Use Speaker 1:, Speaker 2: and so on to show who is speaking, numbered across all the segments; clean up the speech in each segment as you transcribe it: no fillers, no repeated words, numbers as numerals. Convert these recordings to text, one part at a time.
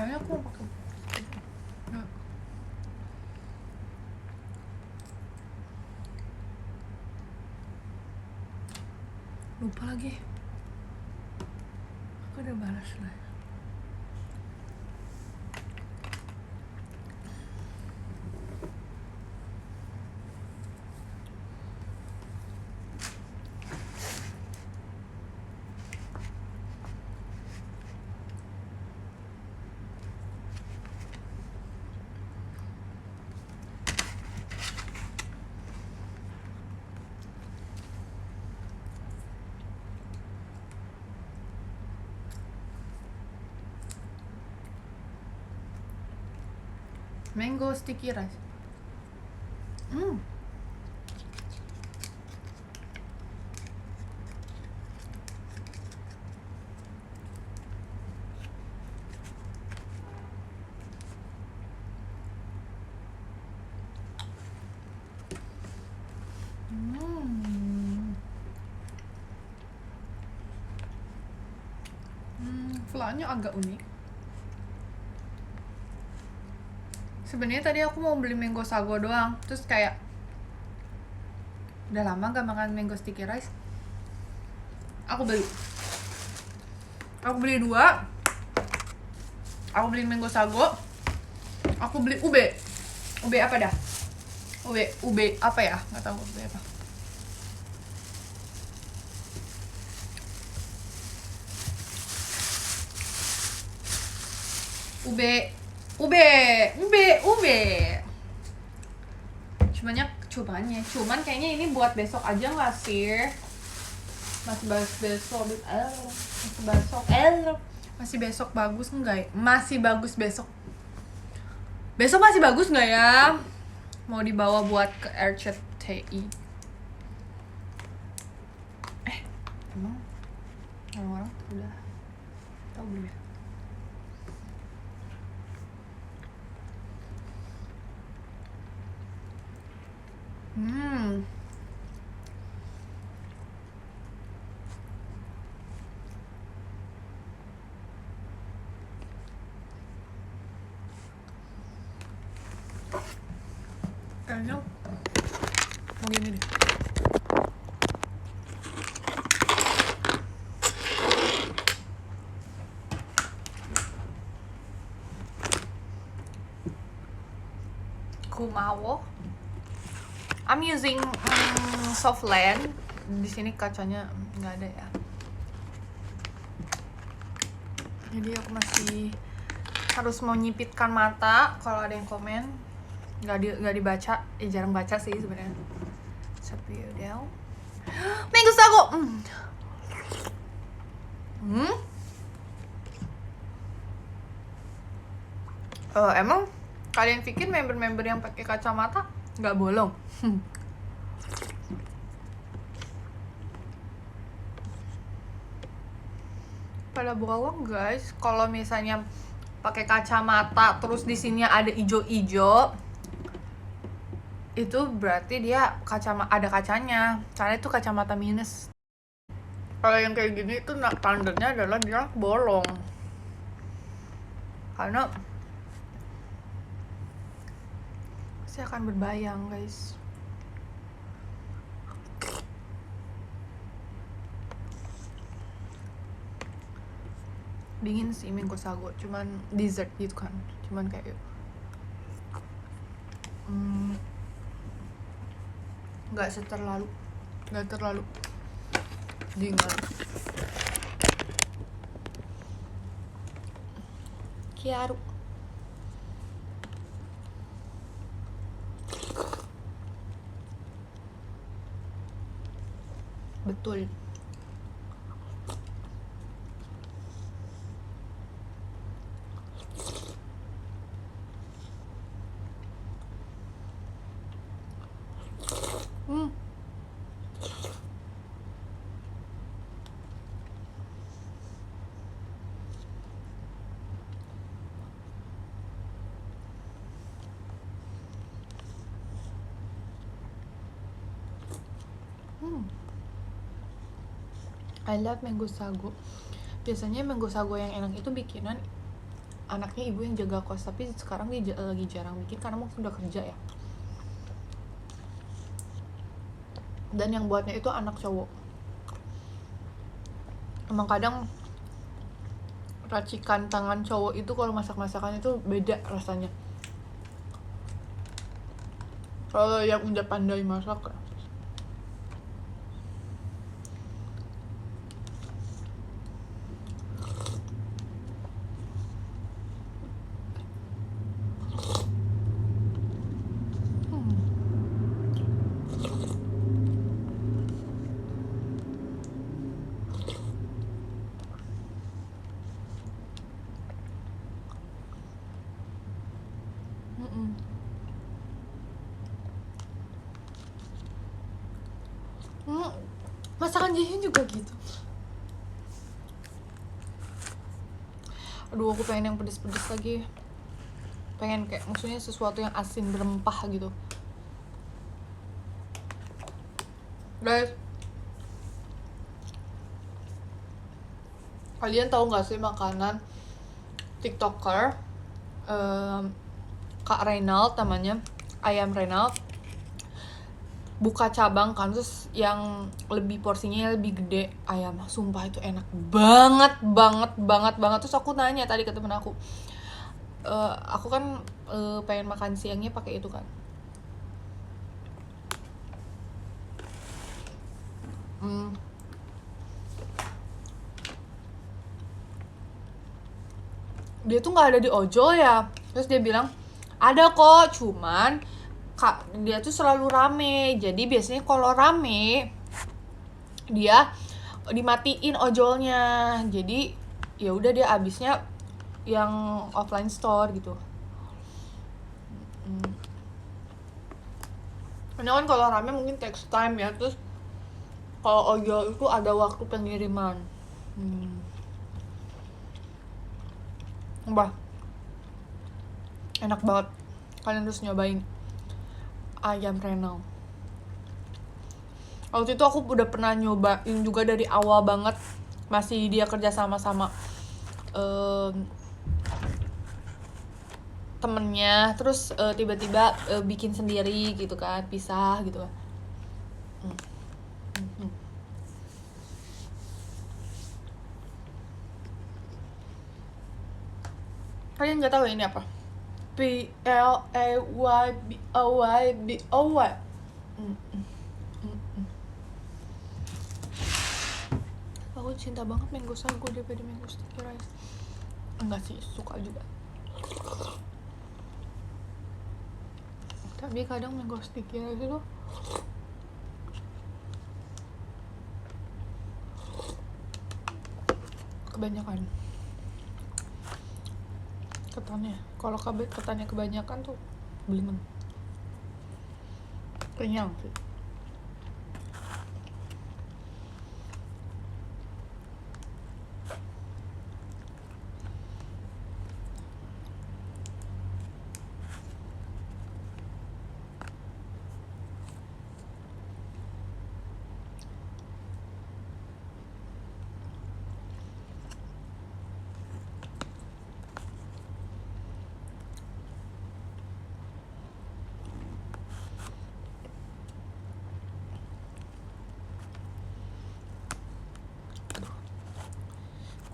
Speaker 1: kayaknya aku mau pakai ya. Lupa lagi, aku udah balas lah. Mango sticky rice. Flannya agak unik. Sebenarnya tadi aku mau beli mango sago doang, terus kayak udah lama gak makan mango sticky rice. Aku beli 2. Aku beli mango sago. Aku beli ube apa dah? Ube apa ya? Nggak tahu ube apa. Ube. Cuman kayaknya ini buat besok aja nggak sih? Masih besok bagus nggak ya? Masih bagus besok. Besok masih bagus nggak ya? Mau dibawa buat ke RCTI. Emang orang-orang udah tahu belum ya? Kayaknya mau gini deh. Kumawo. I'm using Softland. Di sini kacanya nggak ada ya. Jadi aku masih harus mau nyipitkan mata kalau ada yang komen. Nggak dibaca, jarang baca sih sebenarnya. Tapi udah. Mango sago. Emang kalian pikir member-member yang pakai kacamata nggak bolong? Pada bolong guys. Kalau misalnya pakai kacamata terus di sini ada ijo-ijo, itu berarti dia ada kacanya. Karena itu kacamata minus. Kalau yang kayak gini itu tandanya adalah dia bolong. Karena saya akan berbayang guys. Dingin sih mango sago, cuman dessert gitu kan, cuman kayak nggak terlalu dingin. Kiaru betul. I love mango sago. Biasanya mango sago yang enak itu bikinan anaknya ibu yang jaga kos, tapi sekarang dia lagi jarang bikin karena mungkin udah kerja ya. Dan yang buatnya itu anak cowok. Emang kadang racikan tangan cowok itu kalau masak-masakan itu beda rasanya. Kalau yang udah pandai masak. Masakan Jihin juga gitu. Aduh, aku pengen yang pedes-pedes lagi. Pengen kayak maksudnya sesuatu yang asin berempah gitu. Guys, kalian tahu nggak sih makanan TikToker Kak Reynald namanya, Ayam Reynald, buka cabang kan, terus yang lebih porsinya lebih gede ayam. Sumpah itu enak banget terus aku nanya tadi ke temen aku kan pengen makan siangnya pakai itu kan. Dia tuh nggak ada di ojol ya, terus dia bilang ada kok, cuman dia tuh selalu rame, jadi biasanya kalau rame dia dimatiin ojolnya, jadi ya udah dia abisnya yang offline store gitu. Karena kan kalau rame mungkin takes time ya, terus kalau ojol itu ada waktu pengiriman. Bah, enak banget, kalian harus nyobain Ayam Reynald. Waktu itu aku udah pernah nyobain juga dari awal banget, masih dia kerja sama temennya, terus tiba-tiba bikin sendiri gitu kan, pisah gitu kan. Kalian nggak tahu ini apa? PLAYBOYBOY. Aku cinta banget mango sago daripada mango sticky rice. Enggak sih, suka juga. Tapi kadang mango sticky rice itu kebanyakan ketannya. Kalau ketannya kebanyakan tuh belimen. Kenyang sih.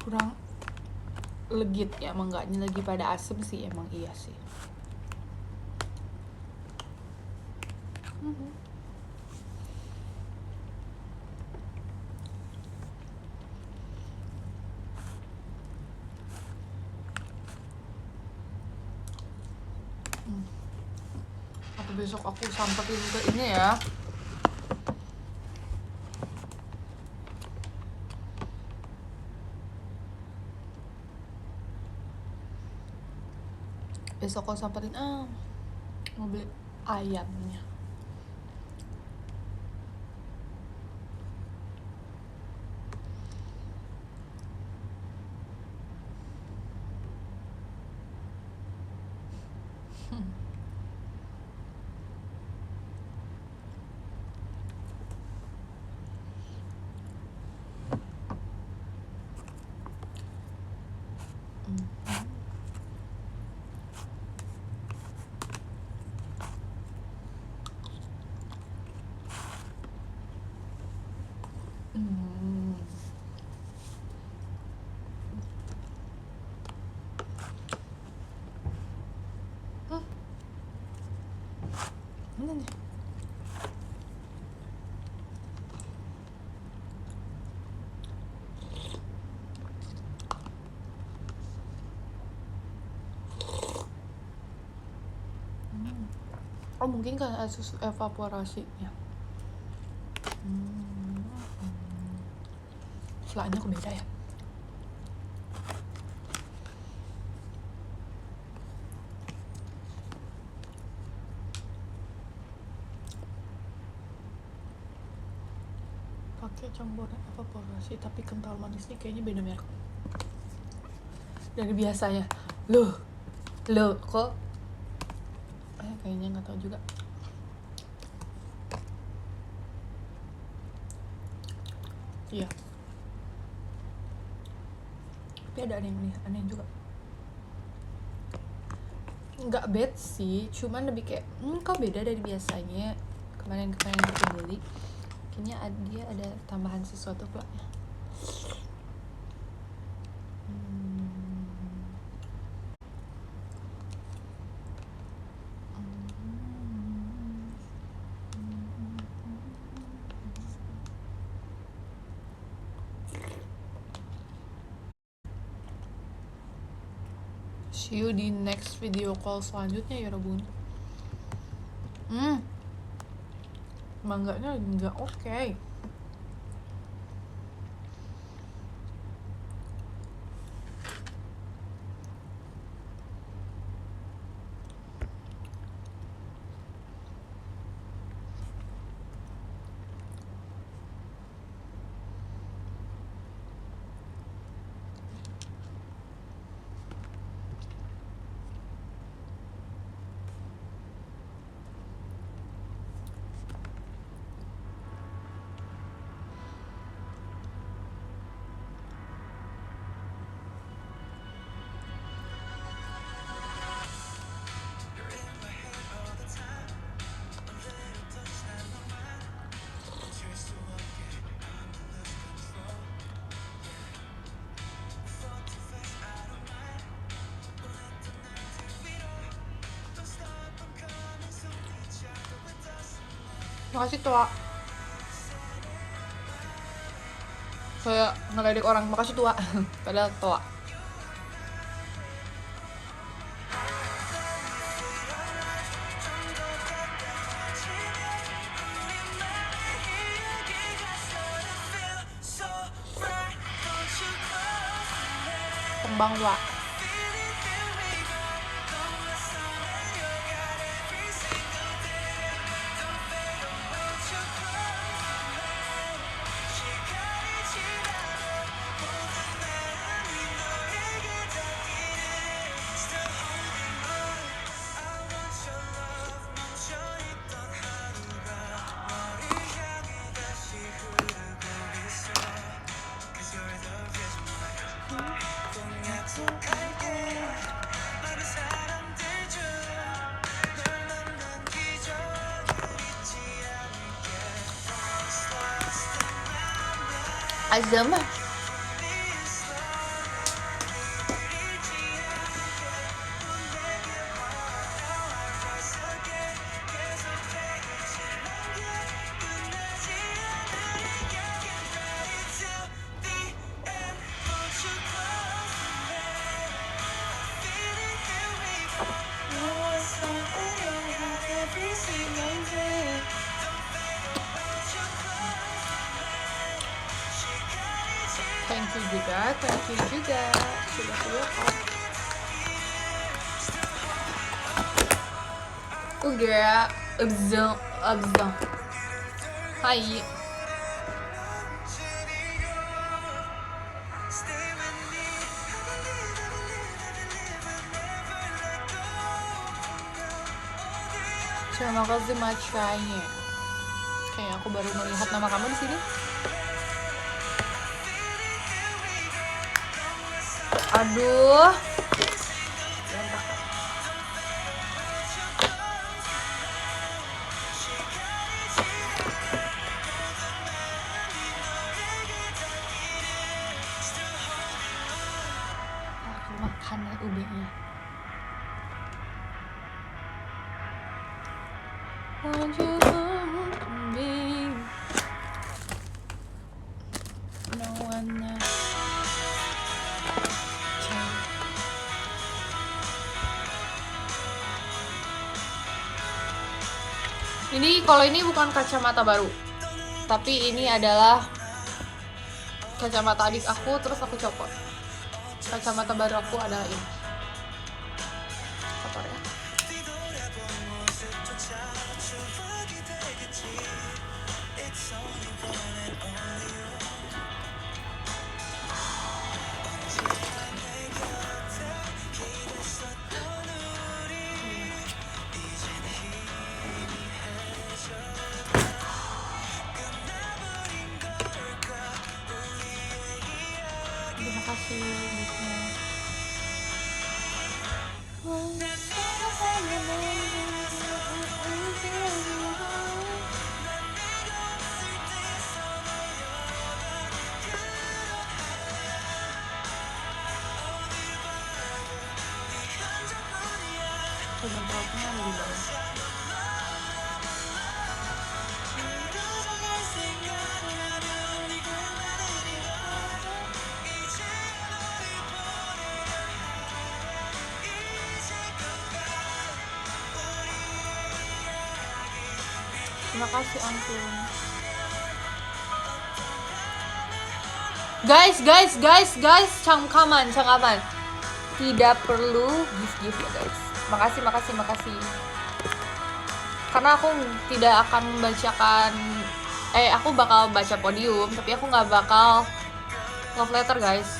Speaker 1: Kurang legit ya, emang nggak lagi pada asem sih, emang iya sih. Besok aku samperin ke ini ya, besok aku samperin mau beli ayamnya. Oh mungkin kan Asus evaporasinya. Selanya kok beda ya. Pakai campuran evaporasi tapi kental manisnya kayaknya beda merek dari biasanya. Loh kok kayaknya nggak tahu juga. Iya, tapi ada yang aneh juga. Nggak bad sih, cuman lebih kayak kok beda dari biasanya. Kemarin aku beli kayaknya dia ada tambahan sesuatu pula ya. See you di next video call selanjutnya ya Robun. Mangganya nggak oke. Makasih tua. Saya ngeledek orang, makasih tua. Padahal tua. Kembang tua. Azam. Thank you juga sudah welcome. Udah abzang. Hai. Terima kasih macanya. Kayak aku baru melihat nama kamu di sini. Aduh. Aku makan ya ubenya. Won't you hold me? No one else can kalau ini bukan kacamata baru, tapi ini adalah kacamata adik aku, terus aku copot. Kacamata baru aku adalah ini. Kotor ya. Terima kasih Bisnya. Jempolnya ada di bawah. Terima kasih Angklung. Guys, cangkaman. Tidak perlu gift ya guys. Makasih. Karena aku tidak akan membacakan, aku bakal baca podium, tapi aku nggak bakal love letter guys.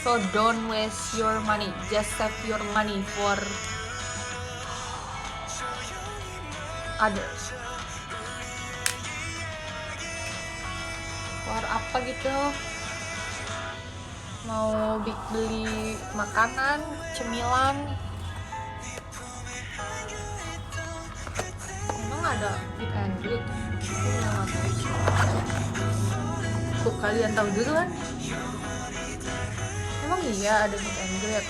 Speaker 1: So don't waste your money, just save your money for others. For apa gitu? Mau beli makanan, cemilan. Emang ada meet and greet? Aku nggak tahu. Kok kalian tahu duluan? Emang iya ada meet and greet?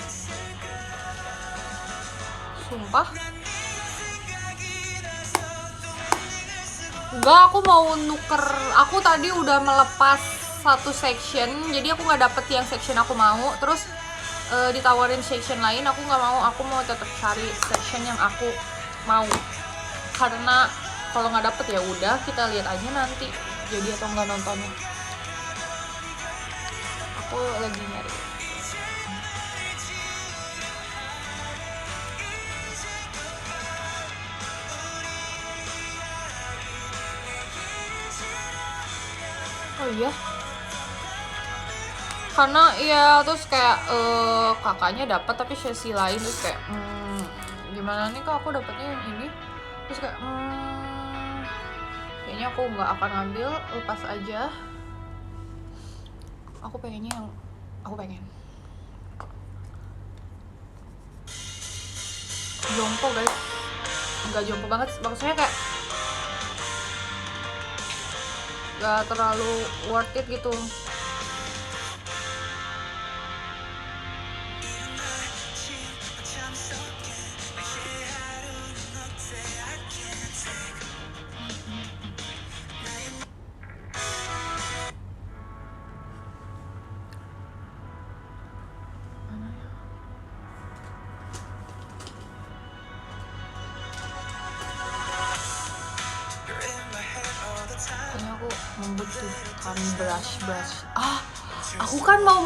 Speaker 1: Sumpah? Enggak, aku mau nuker. Aku tadi udah melepas satu section, jadi aku nggak dapet yang section aku mau. Terus ditawarin section lain, aku nggak mau. Aku mau tetap cari section yang aku mau. Karena kalau nggak dapet ya udah, kita lihat aja nanti jadi atau nggak nontonnya. Aku lagi nyari. Oh iya, karena ya terus kayak kakaknya dapat tapi sesi lain, terus kayak gimana nih kak, aku dapetnya yang ini, terus kayak kayaknya aku nggak akan ngambil, lepas aja. Aku pengennya yang aku pengen jompo guys, nggak jompo banget, maksudnya kayak gak terlalu worth it gitu. Membutuhkan brush. Aku kan mau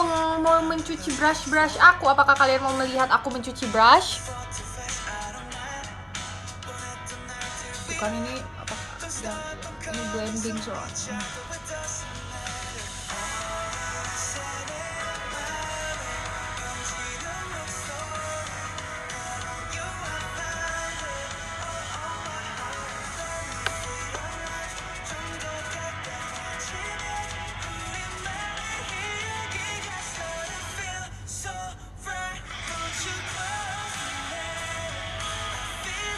Speaker 1: mencuci brush aku. Apakah kalian mau melihat aku mencuci brush? Bukan ini apa? Ini blending soalnya.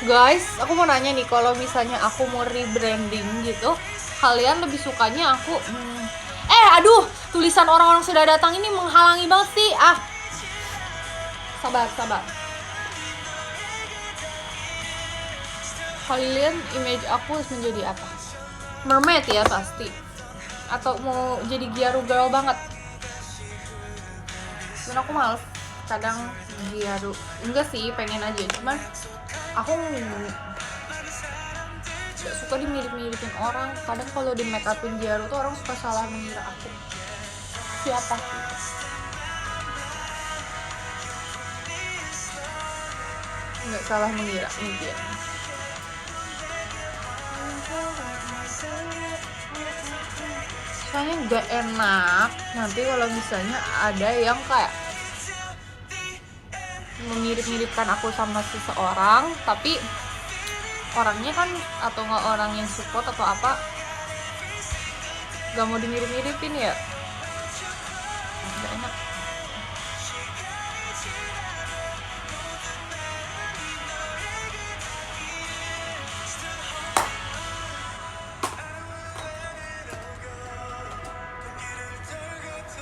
Speaker 1: Guys, aku mau nanya nih, kalau misalnya aku mau rebranding gitu, kalian lebih sukanya aku aduh, tulisan orang-orang sudah datang ini menghalangi banget sih. Sabar. Kalian image aku harus menjadi apa? Mermaid ya pasti. Atau mau jadi Gyaru girl banget? Dan aku males kadang Gyaru. Enggak sih, pengen aja, cuman aku gak suka dimirip-miripin orang. Kadang kalau di make upin Giaro tuh orang suka salah mengira aku siapa. Nggak salah mengira mungkin. Soalnya nggak enak nanti kalau misalnya ada yang kayak memirip-miripkan aku sama seseorang, tapi orangnya kan atau nggak orang yang support atau apa nggak mau dimirip-miripin ya, nggak enak.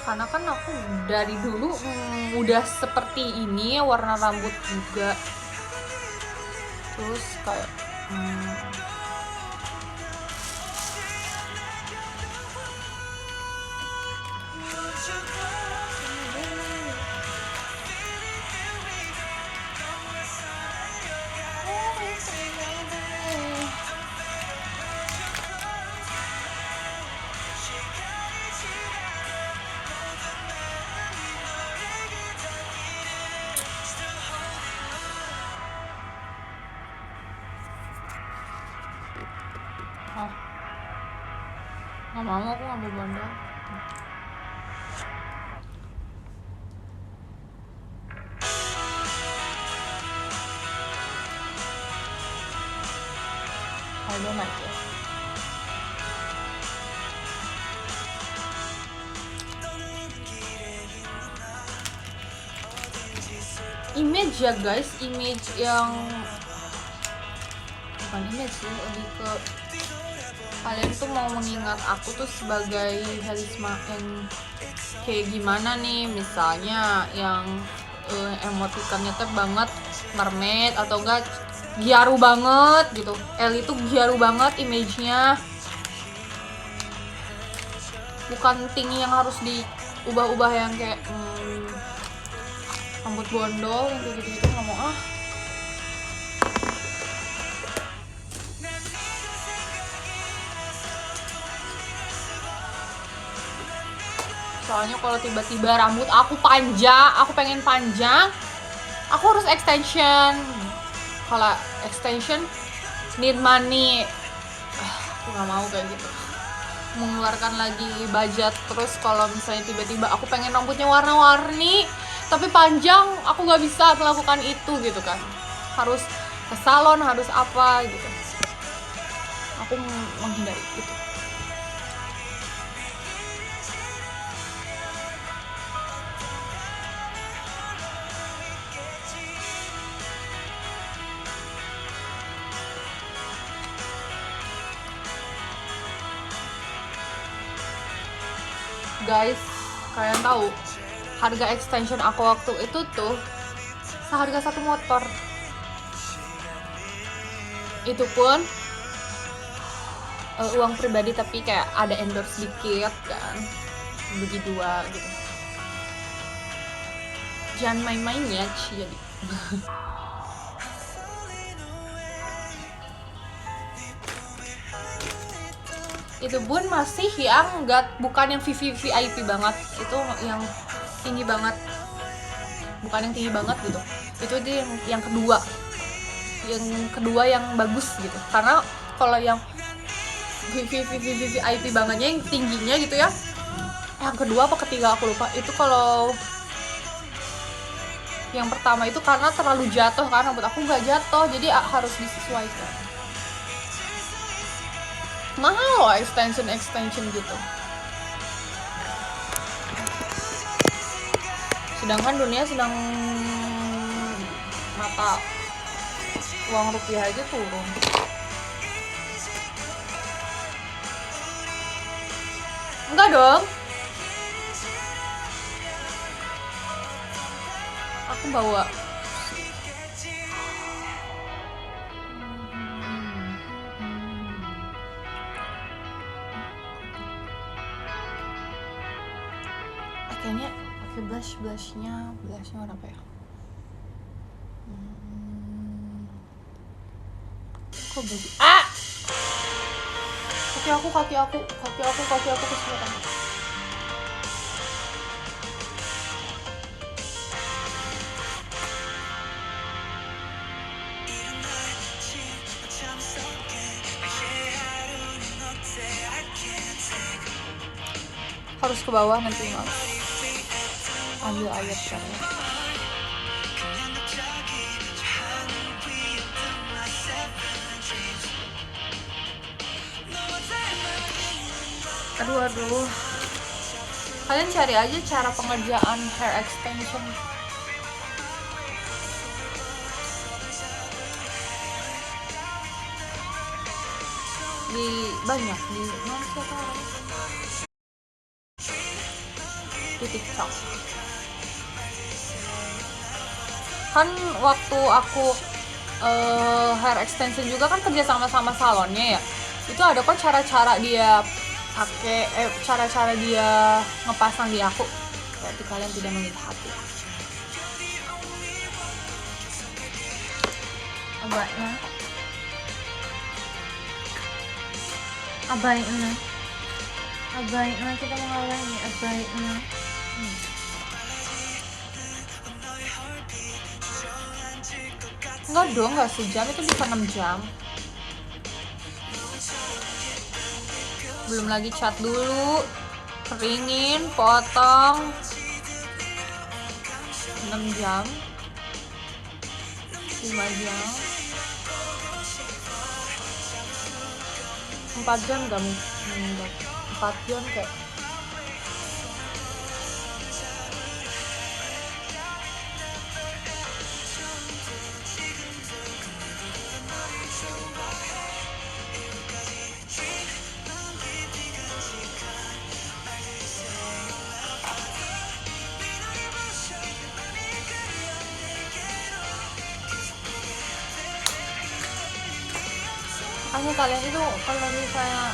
Speaker 1: Karena kan aku dari dulu udah seperti ini, warna rambut juga, terus kayak nggak mau aku ngambil bandel. I don't like it. Image ya guys, image yang bukan image sih, lebih ke kalian tuh mau mengingat aku tuh sebagai Helisma yang kayak gimana nih, misalnya yang emotikannya tuh banget mermaid atau enggak Giaro banget gitu. Ellie tuh Giaro banget image-nya, bukan tinggi yang harus diubah-ubah yang kayak rambut bondol yang kayak gitu-gitu, nggak mau ah. Soalnya kalau tiba-tiba rambut aku panjang, aku pengen panjang, aku harus extension. Kalau extension need money, aku nggak mau kayak gitu, mengeluarkan lagi budget. Terus kalau misalnya tiba-tiba aku pengen rambutnya warna-warni tapi panjang, aku nggak bisa melakukan itu gitu kan, harus ke salon, harus apa gitu. Aku menghindari itu. Guys, kalian tahu harga extension aku waktu itu tuh seharga satu motor. Itu pun uang pribadi, tapi kayak ada endorse dikit kan, beli dua gitu. Jangan main-main ya jadi. Itu pun masih yang bukan yang VIP banget, itu yang tinggi banget, bukan yang tinggi banget gitu. Itu dia yang kedua yang bagus gitu. Karena kalau yang VIP bangetnya yang tingginya gitu ya, yang kedua apa ketiga aku lupa, itu kalau yang pertama itu karena terlalu jatuh kan, rambut aku nggak jatuh, jadi harus disesuaikan. Mahal loh extension gitu. Sedangkan dunia sedang mata uang rupiah aja turun. Enggak dong, aku bawa kayaknya pakai blushnya warna apa ya? Kok baju kaki aku kesulitan. Harus ke bawah nanti mas. Ambil ayat kan. Aduh. Kalian cari aja cara pengerjaan hair extension. Di banyak di mana di TikTok. Kan waktu aku hair extension juga kan kerja sama salonnya ya. Itu ada kok cara-cara dia pakai cara-cara dia ngepasang di aku. Berarti kalian tidak melihat ya. Abaiknya kita mengalami abaiknya. Enggak dong, enggak sejam, itu bisa 6 jam. Belum lagi cat dulu, keringin, potong. 6 jam 5 jam 4 jam gak mungkin 4 jam kayak makanya kalian itu kalau misalnya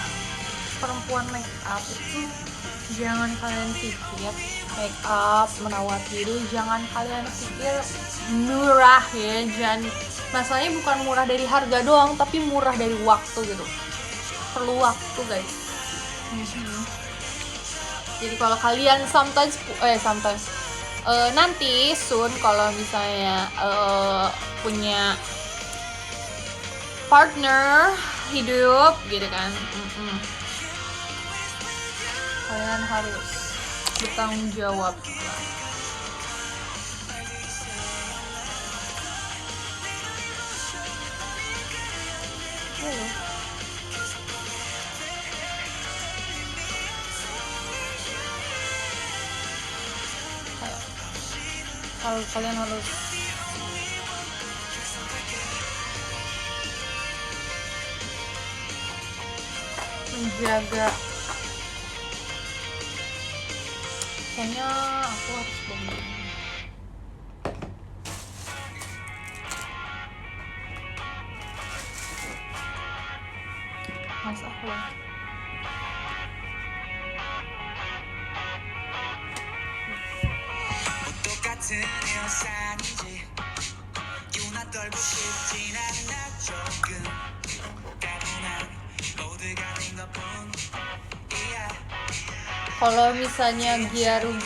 Speaker 1: perempuan make up itu jangan kalian pikir make up merawat diri, jangan kalian pikir murah ya. Jangan, masalahnya bukan murah dari harga doang, tapi murah dari waktu gitu. Perlu waktu guys. Jadi kalau kalian nanti soon kalau misalnya punya partner hidup gitu kan, kalian harus bertanggung jawab. Kalau kalian harus menjaga, kayaknya aku harus bangun. Mas aku kalau misalnya giaru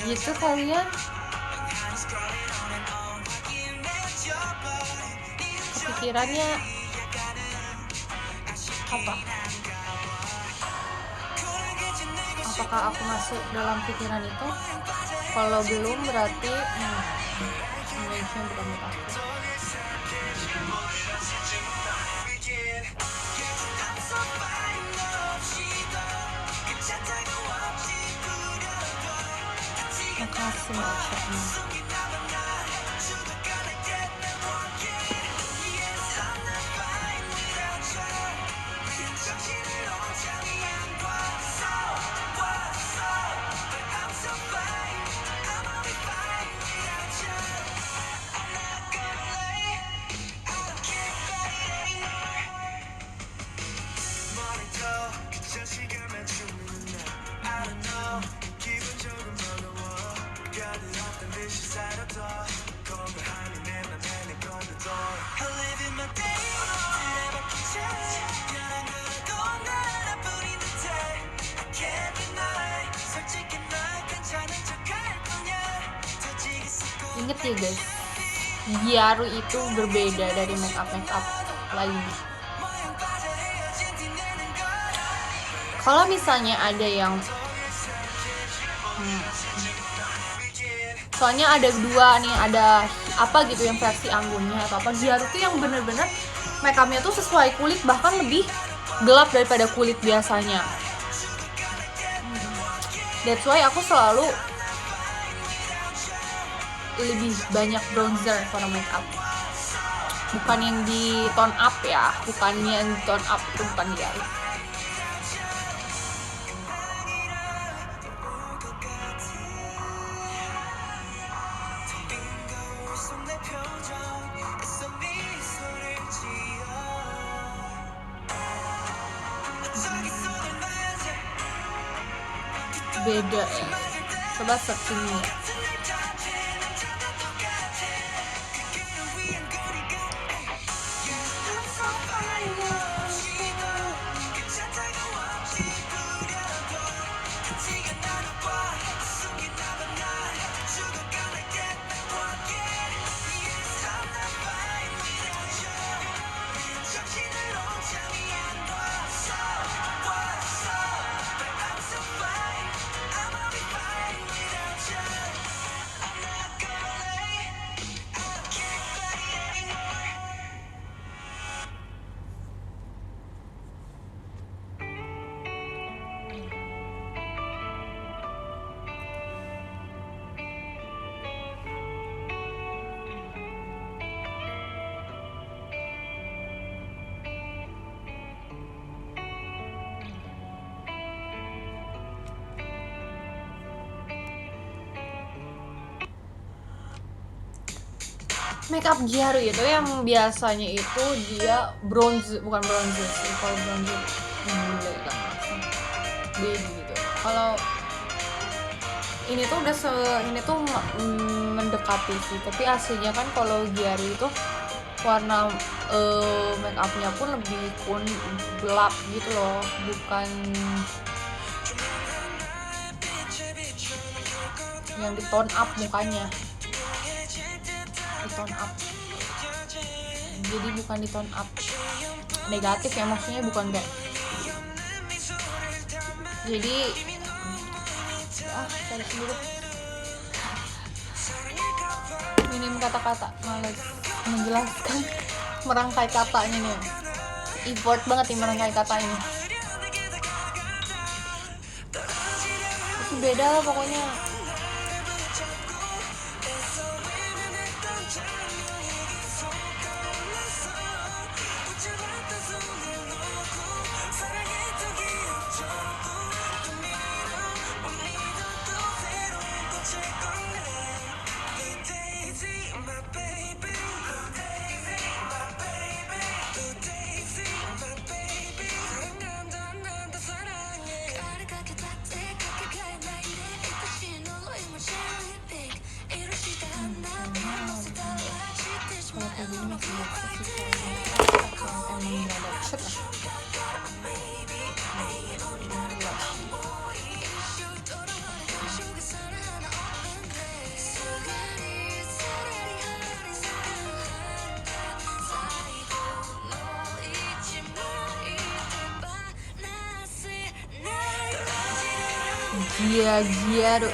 Speaker 1: gitu kalian kepikirannya apa? Apakah aku masuk dalam pikiran itu? Kalau belum berarti Indonesia bukan untuk aku. Makasih bacanya. Ingat ya guys, Gyaru itu berbeda dari makeup lain. Kalau misalnya ada yang soalnya ada dua nih, ada apa gitu yang versi anggunnya atau apa, Gyaru tuh yang bener-bener makeupnya tuh sesuai kulit, bahkan lebih gelap daripada kulit biasanya. That's why aku selalu lebih banyak bronzer pada makeup, bukan yang di tone up ya, bukan yang di tone up itu bukan Gyaru. Beda ya, coba searching ya. Makeup Gyaru itu yang biasanya itu dia bronze, bukan bronze sih, kalau bronze bule kan baby gitu. Kalau ini tuh udah ini tuh mendekati sih, tapi aslinya kan kalau Gyaru itu warna makeupnya pun lebih gelap gitu loh, bukan yang di tone up mukanya, di tone up. Jadi bukan di tone up negatif ya, maksudnya bukan kayak, jadi cari dulu, minim kata-kata, males menjelaskan merangkai katanya nih, effort banget nih merangkai kata ini. Itu beda lah pokoknya. Gyaru.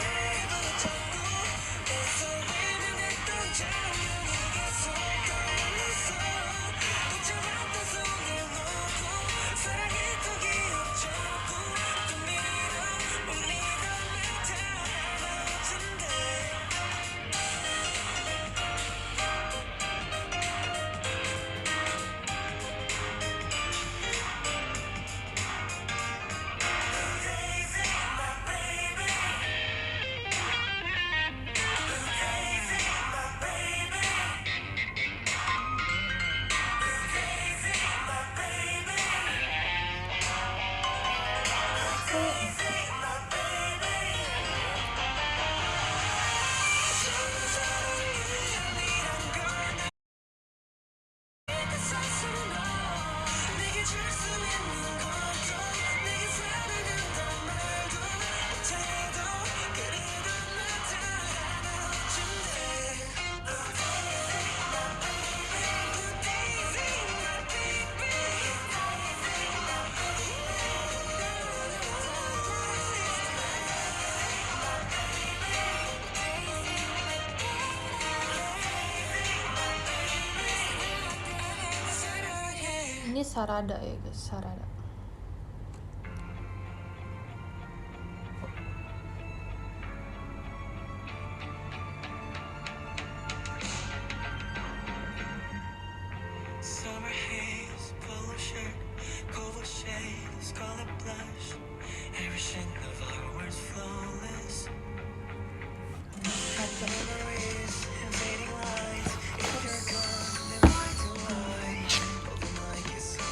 Speaker 1: Jadi sarada ya guys, sarada.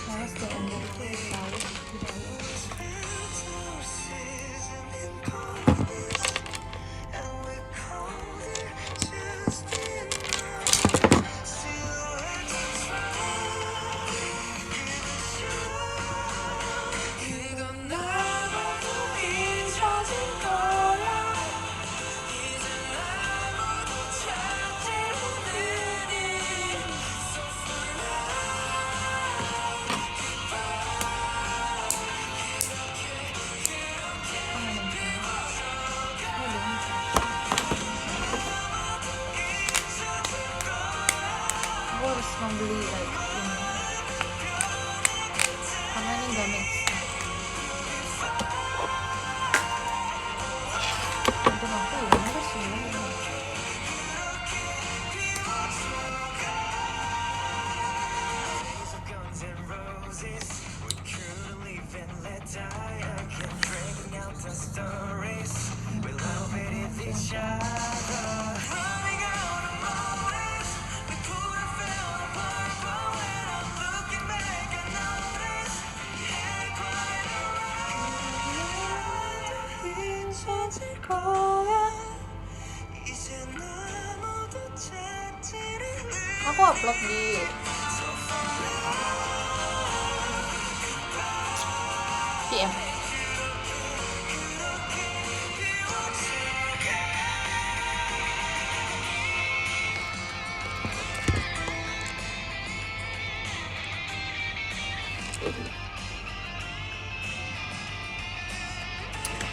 Speaker 1: Males deh ember tuh tahu. Gue harus membeli like ini karena ini gak make sense. Untung aku ya harus sebenarnya. Aku upload di PM.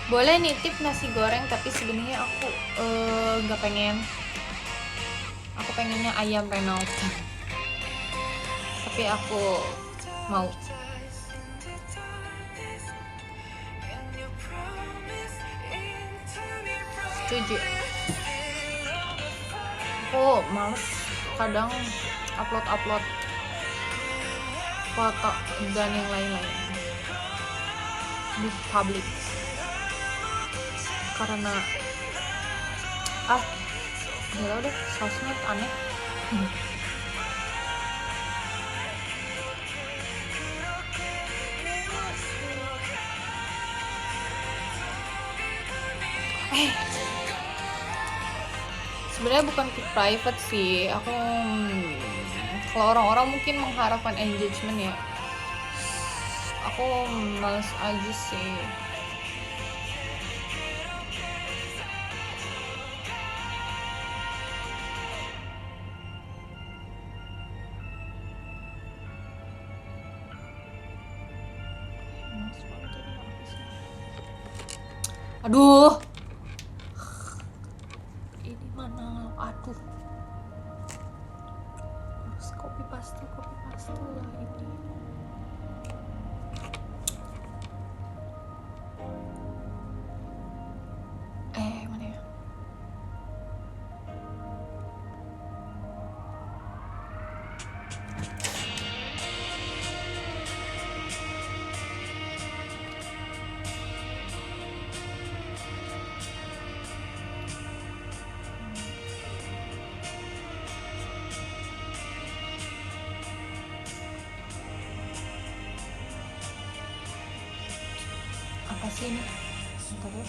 Speaker 1: Boleh nitip nasi goreng, tapi sebenarnya aku nggak pengen. Aku pengennya ayam Renault. Tapi aku mau. Setuju. Aku males kadang upload foto dan yang lain-lain di publik karena gak tau deh, sosmed aneh. Sebenarnya bukan ke private sih, aku kalau orang-orang mungkin mengharapkan engagement ya, aku males aja sih. Aduh, ini mana? Aduh, harus copy paste lah ini. Mana ya? Apa sih ini? Bentar ya.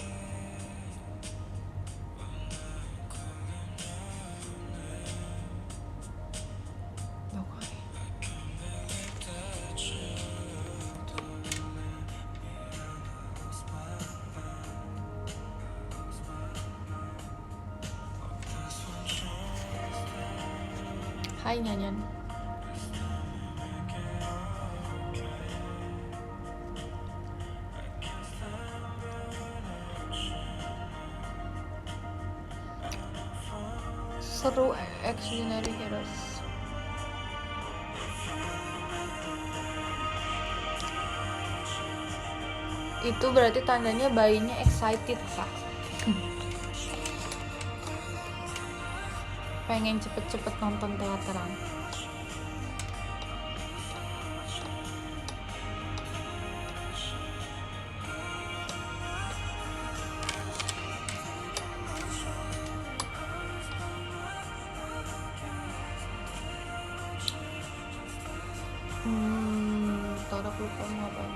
Speaker 1: Hai Nyanyan. Seru Extraordinary Heroes. Itu berarti tandanya bayinya excited, Kak. Pengen cepet-cepet nonton teateran. Taruh lupa ngapain.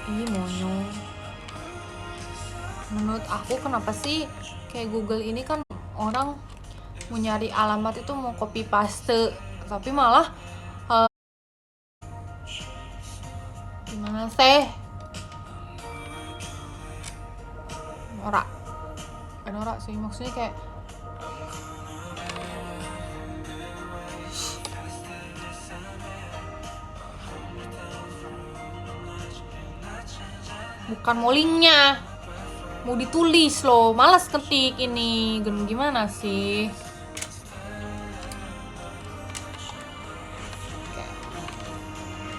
Speaker 1: Ih, monyong. Menurut aku kenapa sih kayak Google ini kan orang mau nyari alamat itu mau copy paste, tapi malah gimana sih? Norak sih, maksudnya kayak bukan mau linknya, mau ditulis loh, malas ketik ini. Gimana sih?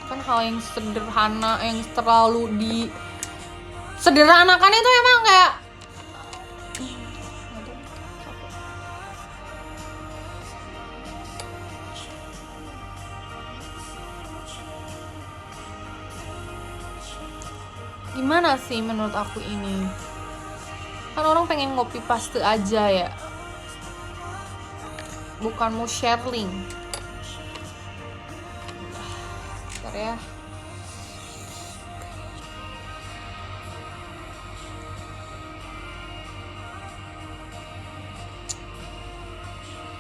Speaker 1: Kan hal yang sederhana, yang terlalu sederhanakan itu emang kayak gimana sih menurut aku ini. Kan orang pengen copy paste aja ya, bukan mau share link. Bentar ya.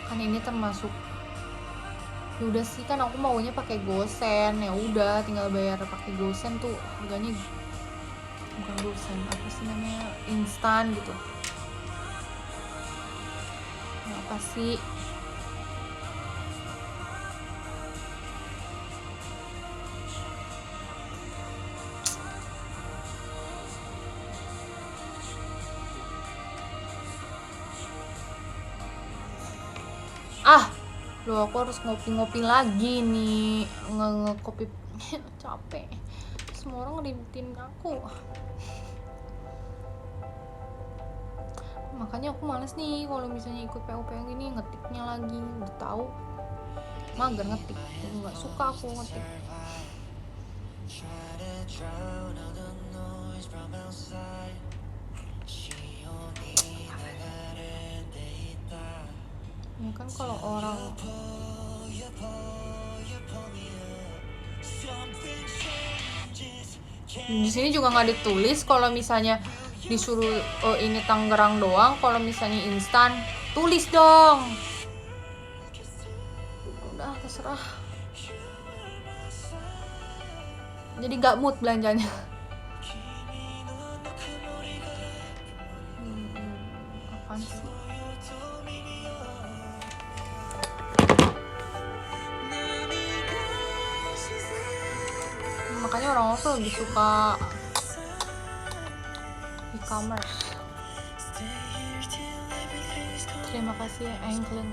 Speaker 1: Kan ini termasuk, ya udah sih, kan aku maunya pakai GoSend, ya udah tinggal bayar pakai GoSend tuh harganya, bukan GoSend, apa sih namanya, instan gitu. Apa sih? Loh, aku harus ngopi-ngopi lagi nih, nge-copy. Capek, semua orang ngeributin aku. Makanya aku males nih kalau misalnya ikut PO gini, ngetiknya lagi. Udah tahu mager ngetik, nggak suka aku ngetik. Ya kan kalau orang di sini juga nggak ditulis kalau misalnya disuruh ini Tangerang doang, kalau misalnya instan tulis dong. Udah terserah. Jadi nggak mood belanjanya. Apaan sih? Makanya orang-orang tuh lebih suka e-commerce. Terima kasih Anglin.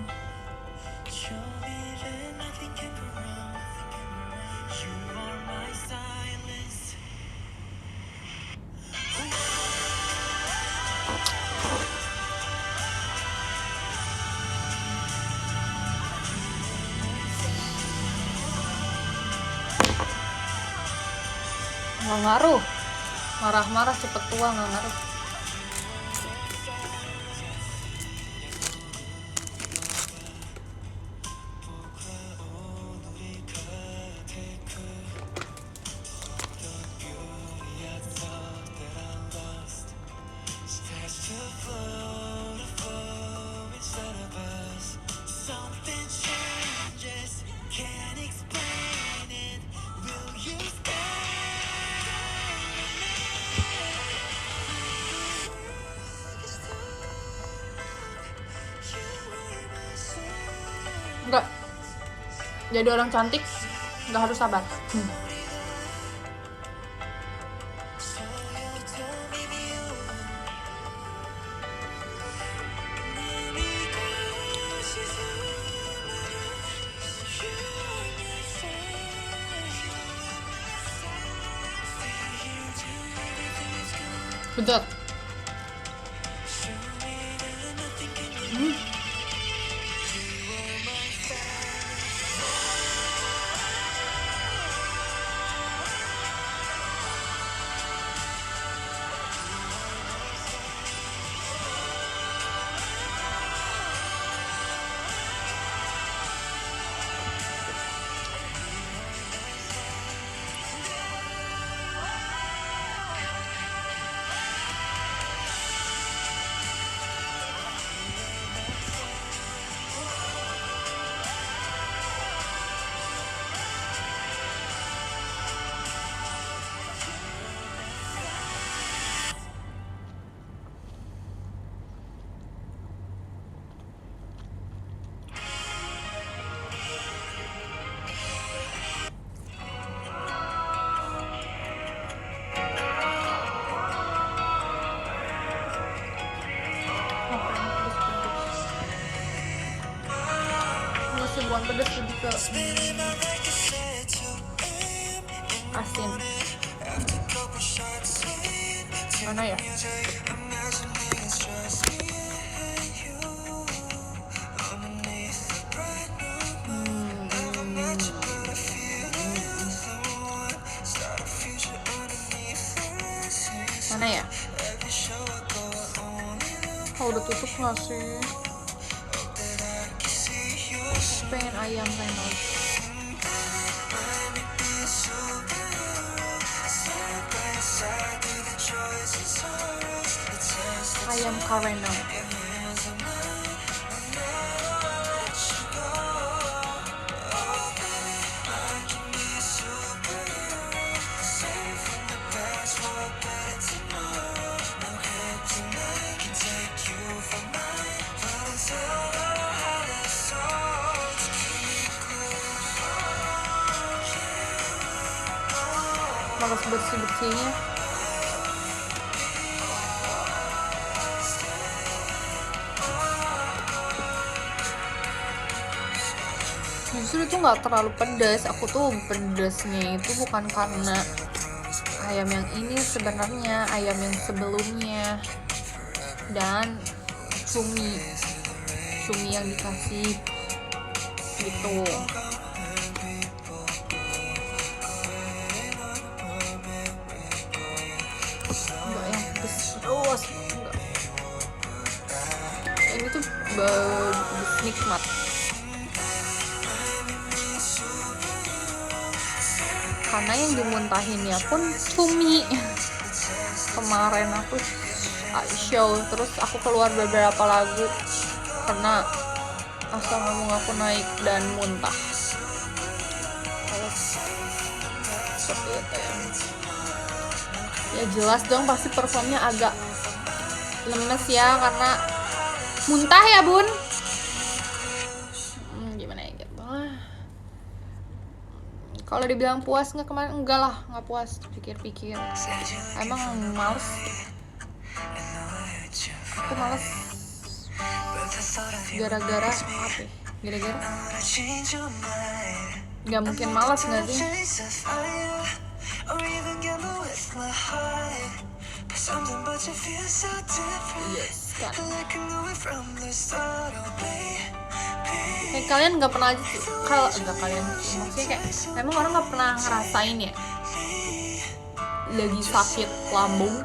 Speaker 1: Nggak ngaruh, marah-marah cepet tua, nggak ngaruh. Enggak, jadi orang cantik nggak harus sabar. Betul. Masih bukan pedas, lebih ke asin. Mana ya? Mana ya? Oh, udah tutup nggak sih? Pengen ayam Reynolds. Ayam Kareno. Malas bersih-bersihnya. Justru itu nggak terlalu pedas. Aku tuh pedasnya itu bukan karena ayam yang ini, sebenarnya ayam yang sebelumnya dan cumi yang dikasih gitu. Enggak yang pedas terus, enggak. Ini tuh nikmat. Karena yang dimuntahinnya pun cumi. Kemarin aku show terus aku keluar beberapa lagu karena asam lambung aku naik dan muntah. Terus seperti itu ya. Ya jelas dong pasti performnya agak lemes ya karena muntah ya bun. Gimana ya gitu lah. Kalau dibilang puas nggak kemarin, enggak lah, nggak puas. Pikir-pikir emang males. Aku males gara-gara apa? Gara-gara nggak mungkin malas nggak sih? Yes kan. Kayak kalian nggak pernah aja kalau nggak kalian maksudnya kayak emang orang nggak pernah ngerasain ya lagi sakit lambung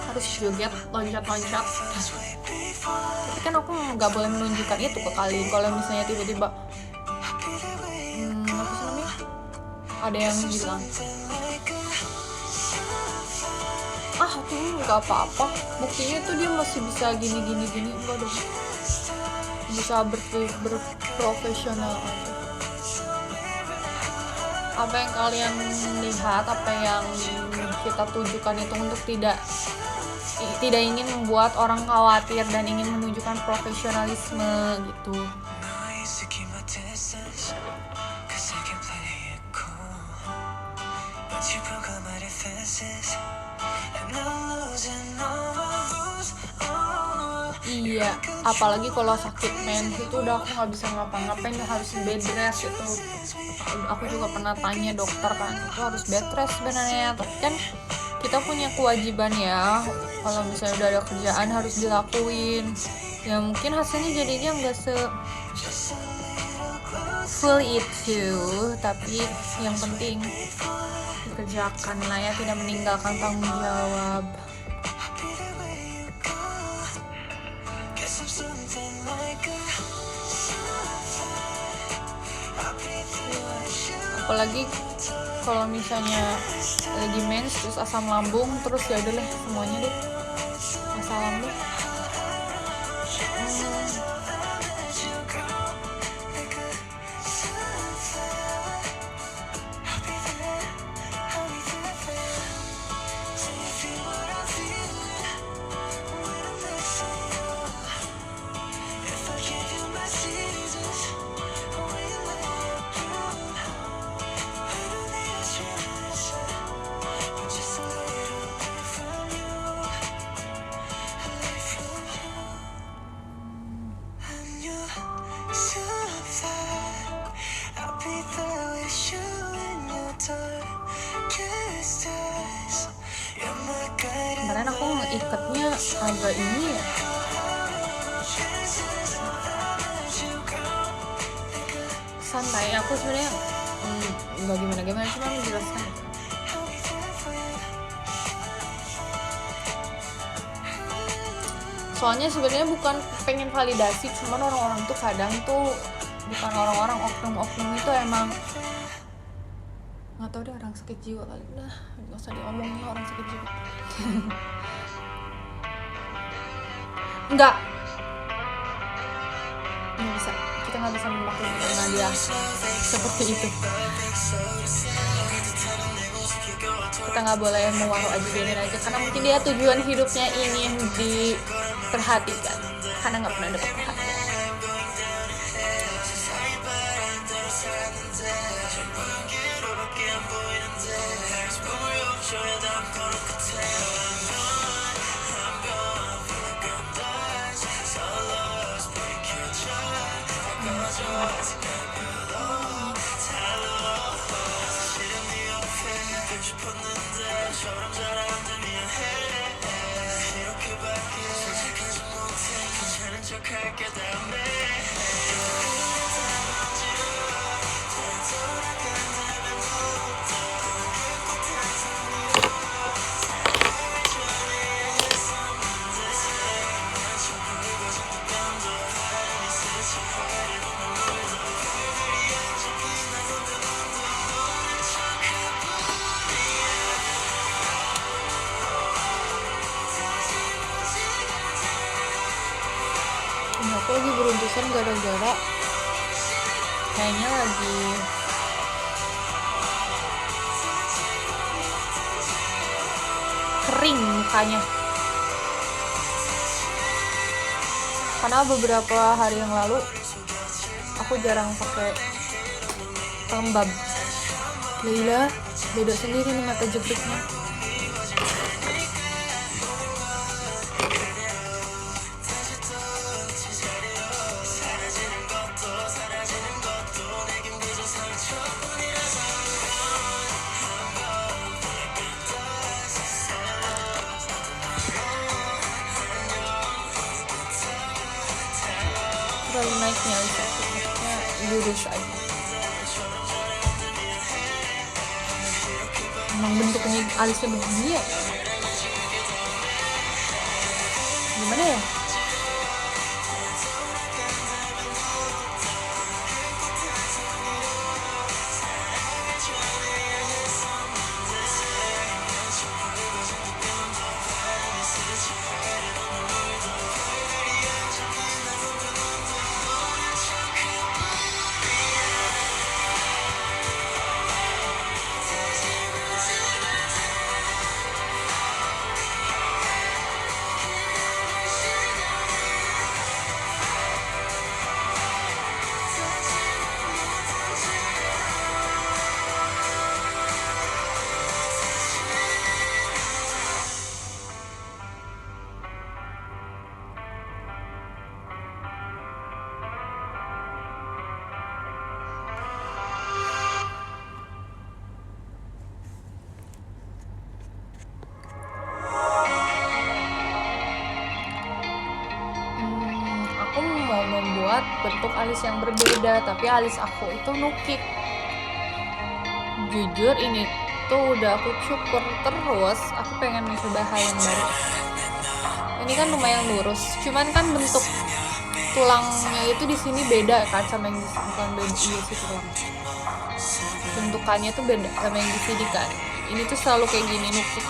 Speaker 1: harus joget loncat-loncat. Tapi kan aku nggak boleh menunjukkan itu ke kalian. Kalau misalnya tiba-tiba apa sih namanya, ada yang bilang tuh nggak apa-apa, buktinya tuh dia masih bisa gini enggak dong, bisa berprofesional. Apa yang kalian lihat, apa yang kita tujukan itu untuk tidak ingin membuat orang khawatir dan ingin menunjukkan profesionalisme gitu. Iya, apalagi kalau sakit mens itu udah aku nggak bisa ngapa-ngapain, harus bed rest itu. Aku juga pernah tanya dokter kan, itu harus bed rest sebenarnya, tapi kan kita punya kewajiban ya, kalau misalnya udah ada kerjaan harus dilakuin. Ya mungkin hasilnya jadinya nggak full itu, tapi yang penting dikerjakan lah ya, tidak meninggalkan tanggung jawab. Apalagi kalau misalnya lagi mens terus asam lambung, terus ya udahlah semuanya deh asam lambung. Kemarin aku ngikatnya agak ini ya, santai. Aku sebenarnya nggak gimana cuma menjelaskan. Soalnya sebenarnya bukan pengen validasi, cuman orang-orang tuh kadang tuh bukan orang-orang, oknum itu emang nggak tahu deh, orang sakit jiwa kali. Nah nggak usah diomongin orang sakit jiwa. nggak bisa, kita nggak bisa memaklumi karena dia seperti itu. Kita nggak boleh mewaruh aja, biarin aja, karena mungkin dia tujuan hidupnya ingin diperhatikan, karena nggak pernah dapat perhatian. Aku lagi beruntusan gara-gara kayaknya lagi kering mukanya, karena beberapa hari yang lalu aku jarang pakai pelembab. Leila beda sendiri nih mata jebriknya. Terlalu naiknya maksudnya lurus aja. Emang bentuknya alisnya begini ya, gimana ya? alis yang berbeda, tapi alis aku itu nukik. Jujur ini tuh udah aku cukur terus, aku pengen mencoba hal yang baru. Ini kan lumayan lurus, cuman kan bentuk tulangnya itu di sini beda kan sama yang di sini, bukan beda iya sih tulang. Bentukannya tuh beda sama yang di sini kan. Ini tuh selalu kayak gini nukik.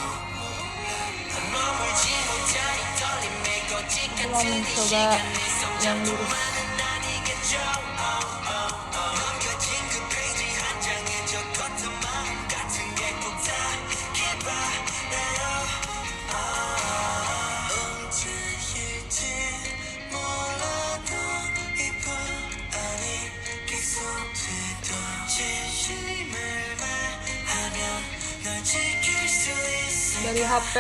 Speaker 1: Aku mau mencoba yang lurus. Dari HP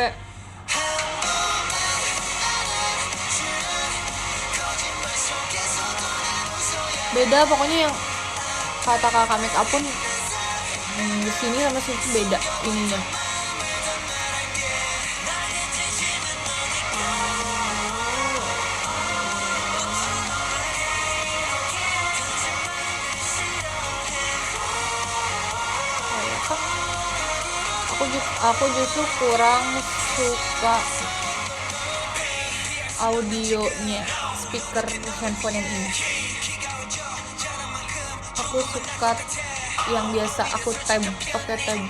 Speaker 1: beda pokoknya, yang kata kakak make up pun di sini sama sini beda ininya. Aku justru kurang suka audionya speaker handphone yang ini. Aku suka yang biasa aku pakai tab.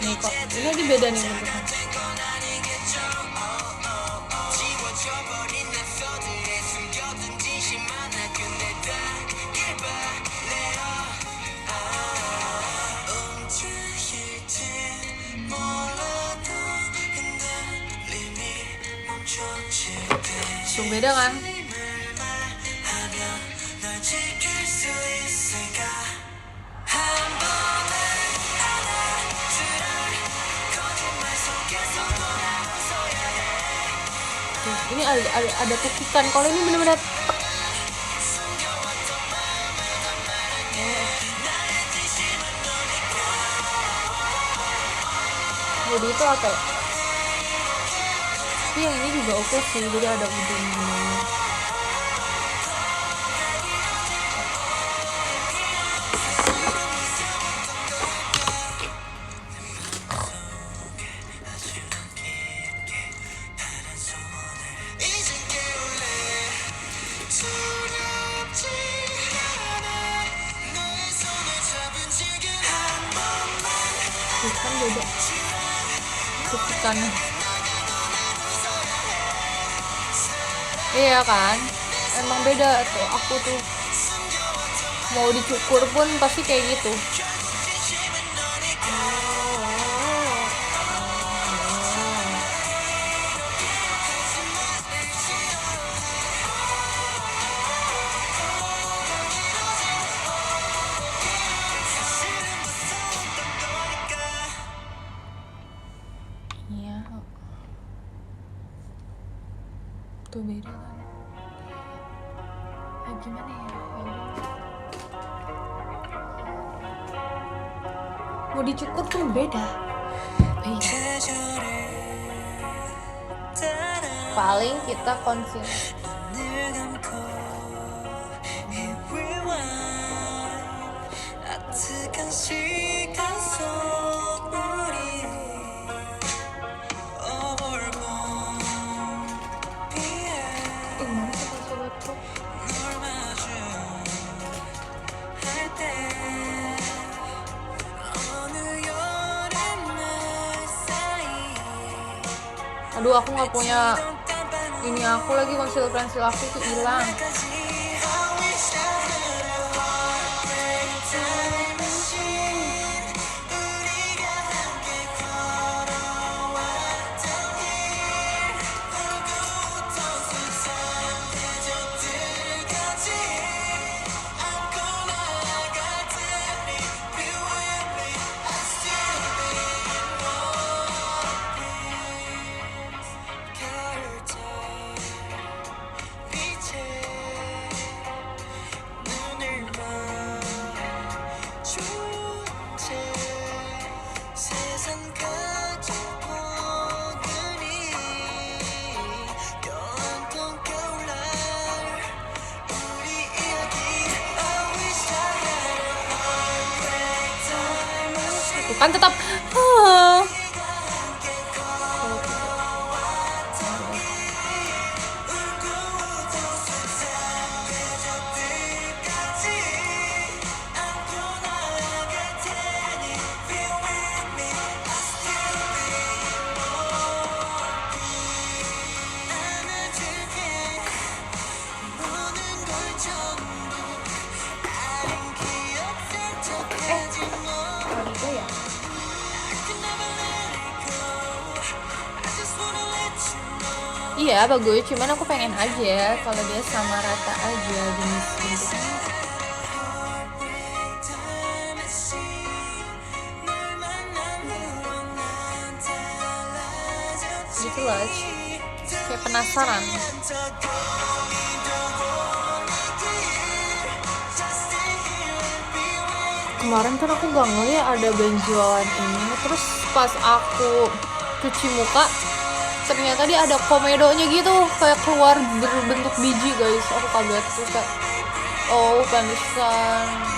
Speaker 1: Nih kok ini aja beda nih bentuknya. Tuh beda kan? Tuh, ini ada tukikan. Kalau ini benar-benar jadi itu apa ya? Tapi yang ini juga oke sih, jadi ada ujungnya. Kan beda tukikannya. Iya kan, emang beda tuh. Aku tuh mau dicukur pun pasti kayak gitu. Iya, tuh beda kan. Gimana ya? Mau dicukur pun beda. Paling kita concealer. Aduh, aku nggak punya ini, aku lagi concealer pensil aku tuh hilang. kan tetap iya bagus, cuman aku pengen aja kalau dia sama rata aja jenis bentuknya. Gitu loh, kayak penasaran. Kemarin kan aku gak ngeliat ada benjolan ini, terus pas aku cuci muka ternyata dia ada komedonya gitu, kayak keluar berbentuk biji guys. Aku kaget, terus kayak oh pantesan.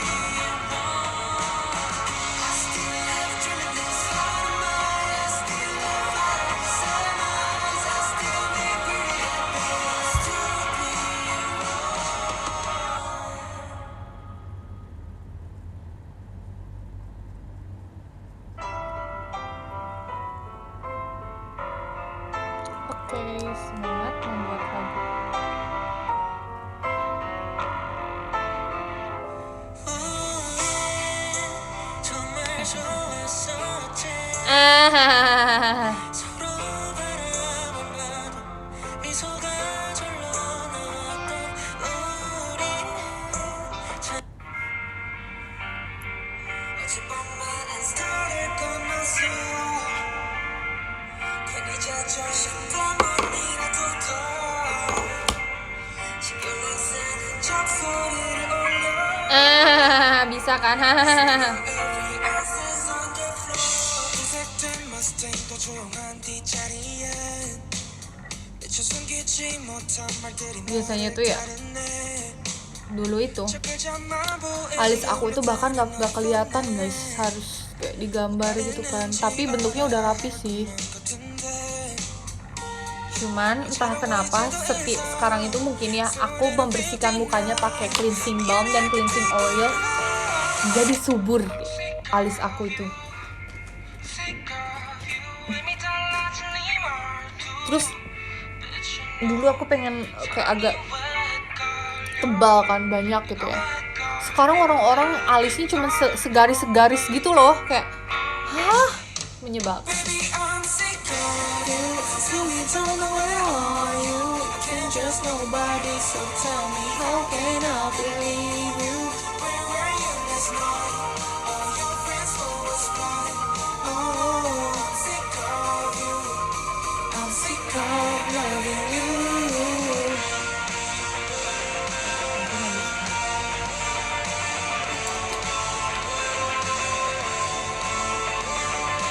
Speaker 1: Oke, semangat membuat lagu. Bisa kan? Biasanya tuh ya dulu itu alis aku itu bahkan gak kelihatan guys, harus kayak digambar gitu kan, tapi bentuknya udah rapi sih. Cuman entah kenapa sekarang itu mungkin ya aku membersihkan mukanya pakai cleansing balm dan cleansing oil, jadi subur alis aku itu. Terus dulu aku pengen kayak agak tebal kan, banyak gitu ya. Sekarang orang-orang alisnya cuma segaris-segaris gitu loh, kayak hah, menyebalkan.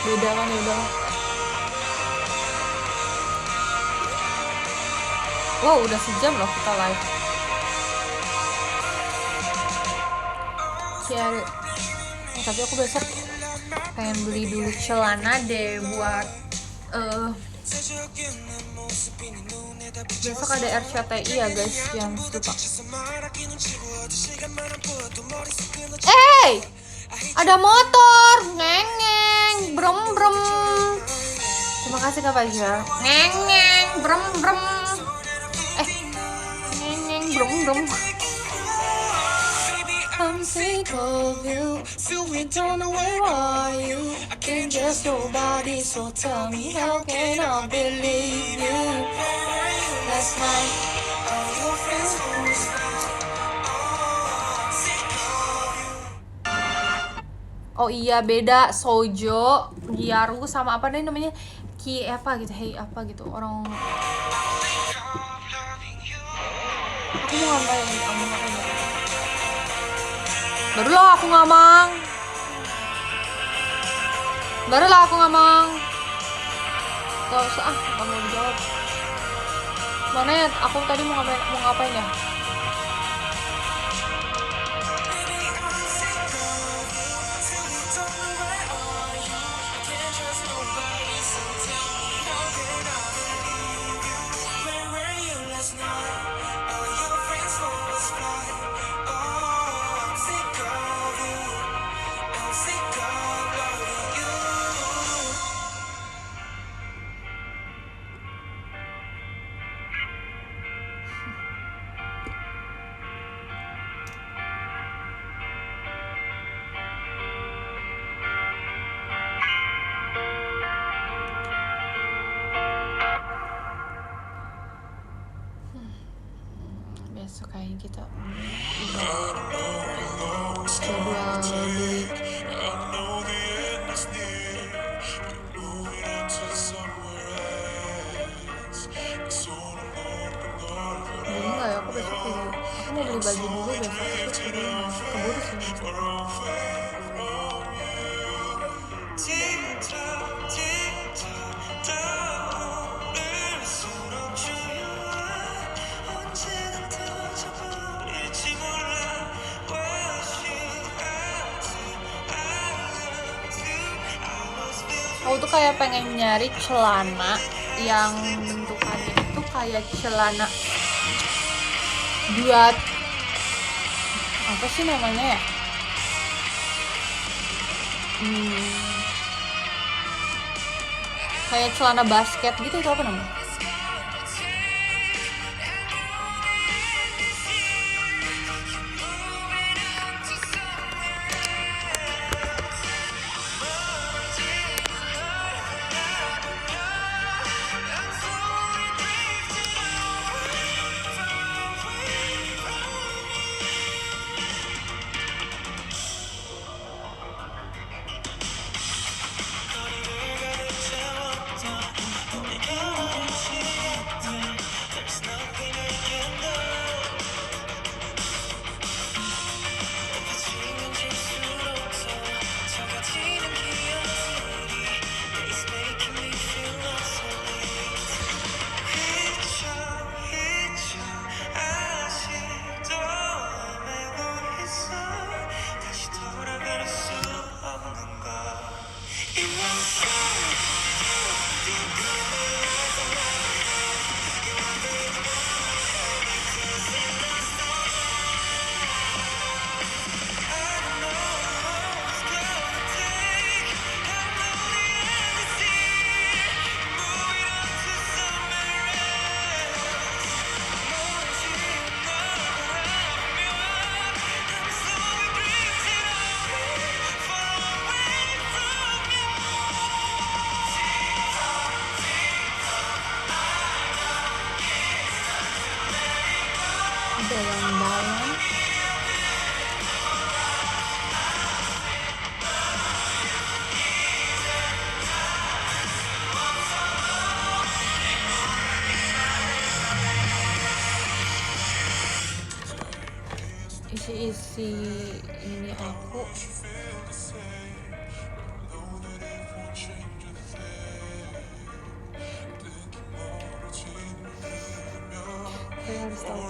Speaker 1: Beda kan, udah. Wow, udah sejam loh kita live. Ya, tapi aku besok pengen beli dulu celana deh buat besok ada RCTI ya guys, yang suka. Ada motor, ngeng, brum brum. Terima kasih Kak Fajar. Ngeng, brum brum. Ngeng, brum brum. I'm sick of you, so we don't know where are you. I can't just nobody, so tell me how can I believe you? Last night, all your friends was oh iya, beda Sojo, Gyaru sama apa nih namanya? Ki apa gitu, hey apa gitu. Orang aku mau ngapain? Barulah aku ngomong. Gak usah, gak mau dijawab. Mana ya? Aku tadi mau ngapain ya? besok kayaknya kita jadwal beli. Beli nggak ya? Aku besok beli. Aku mau beli baju dulu besok, tapi keburu sih. Aku tuh kayak pengen nyari celana yang bentukannya itu kayak celana buat apa sih namanya ya? Kayak celana basket gitu, itu apa namanya? Dalam-dalam isi-isi ini aku saya harus tahu.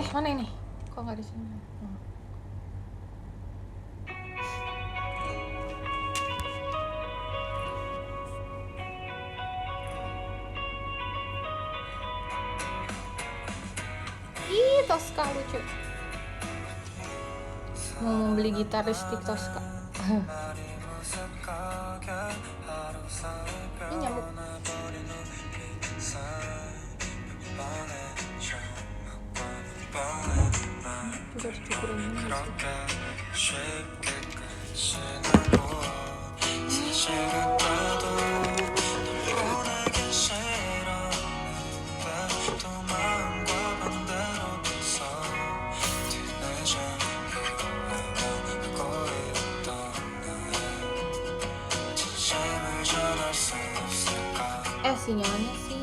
Speaker 1: Mana ini? Kok nggak di sini? Ih, Tosca lucu. Mau beli gitar listrik Tosca. Ini nyamuk. Juga dicukurin ini sinyalnya sih.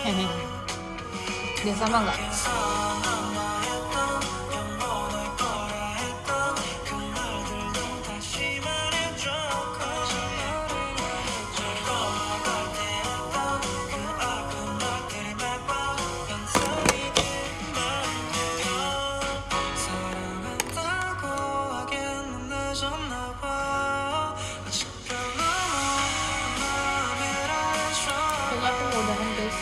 Speaker 1: Dia sama nggak? Kayaknya aku mau udahan guys.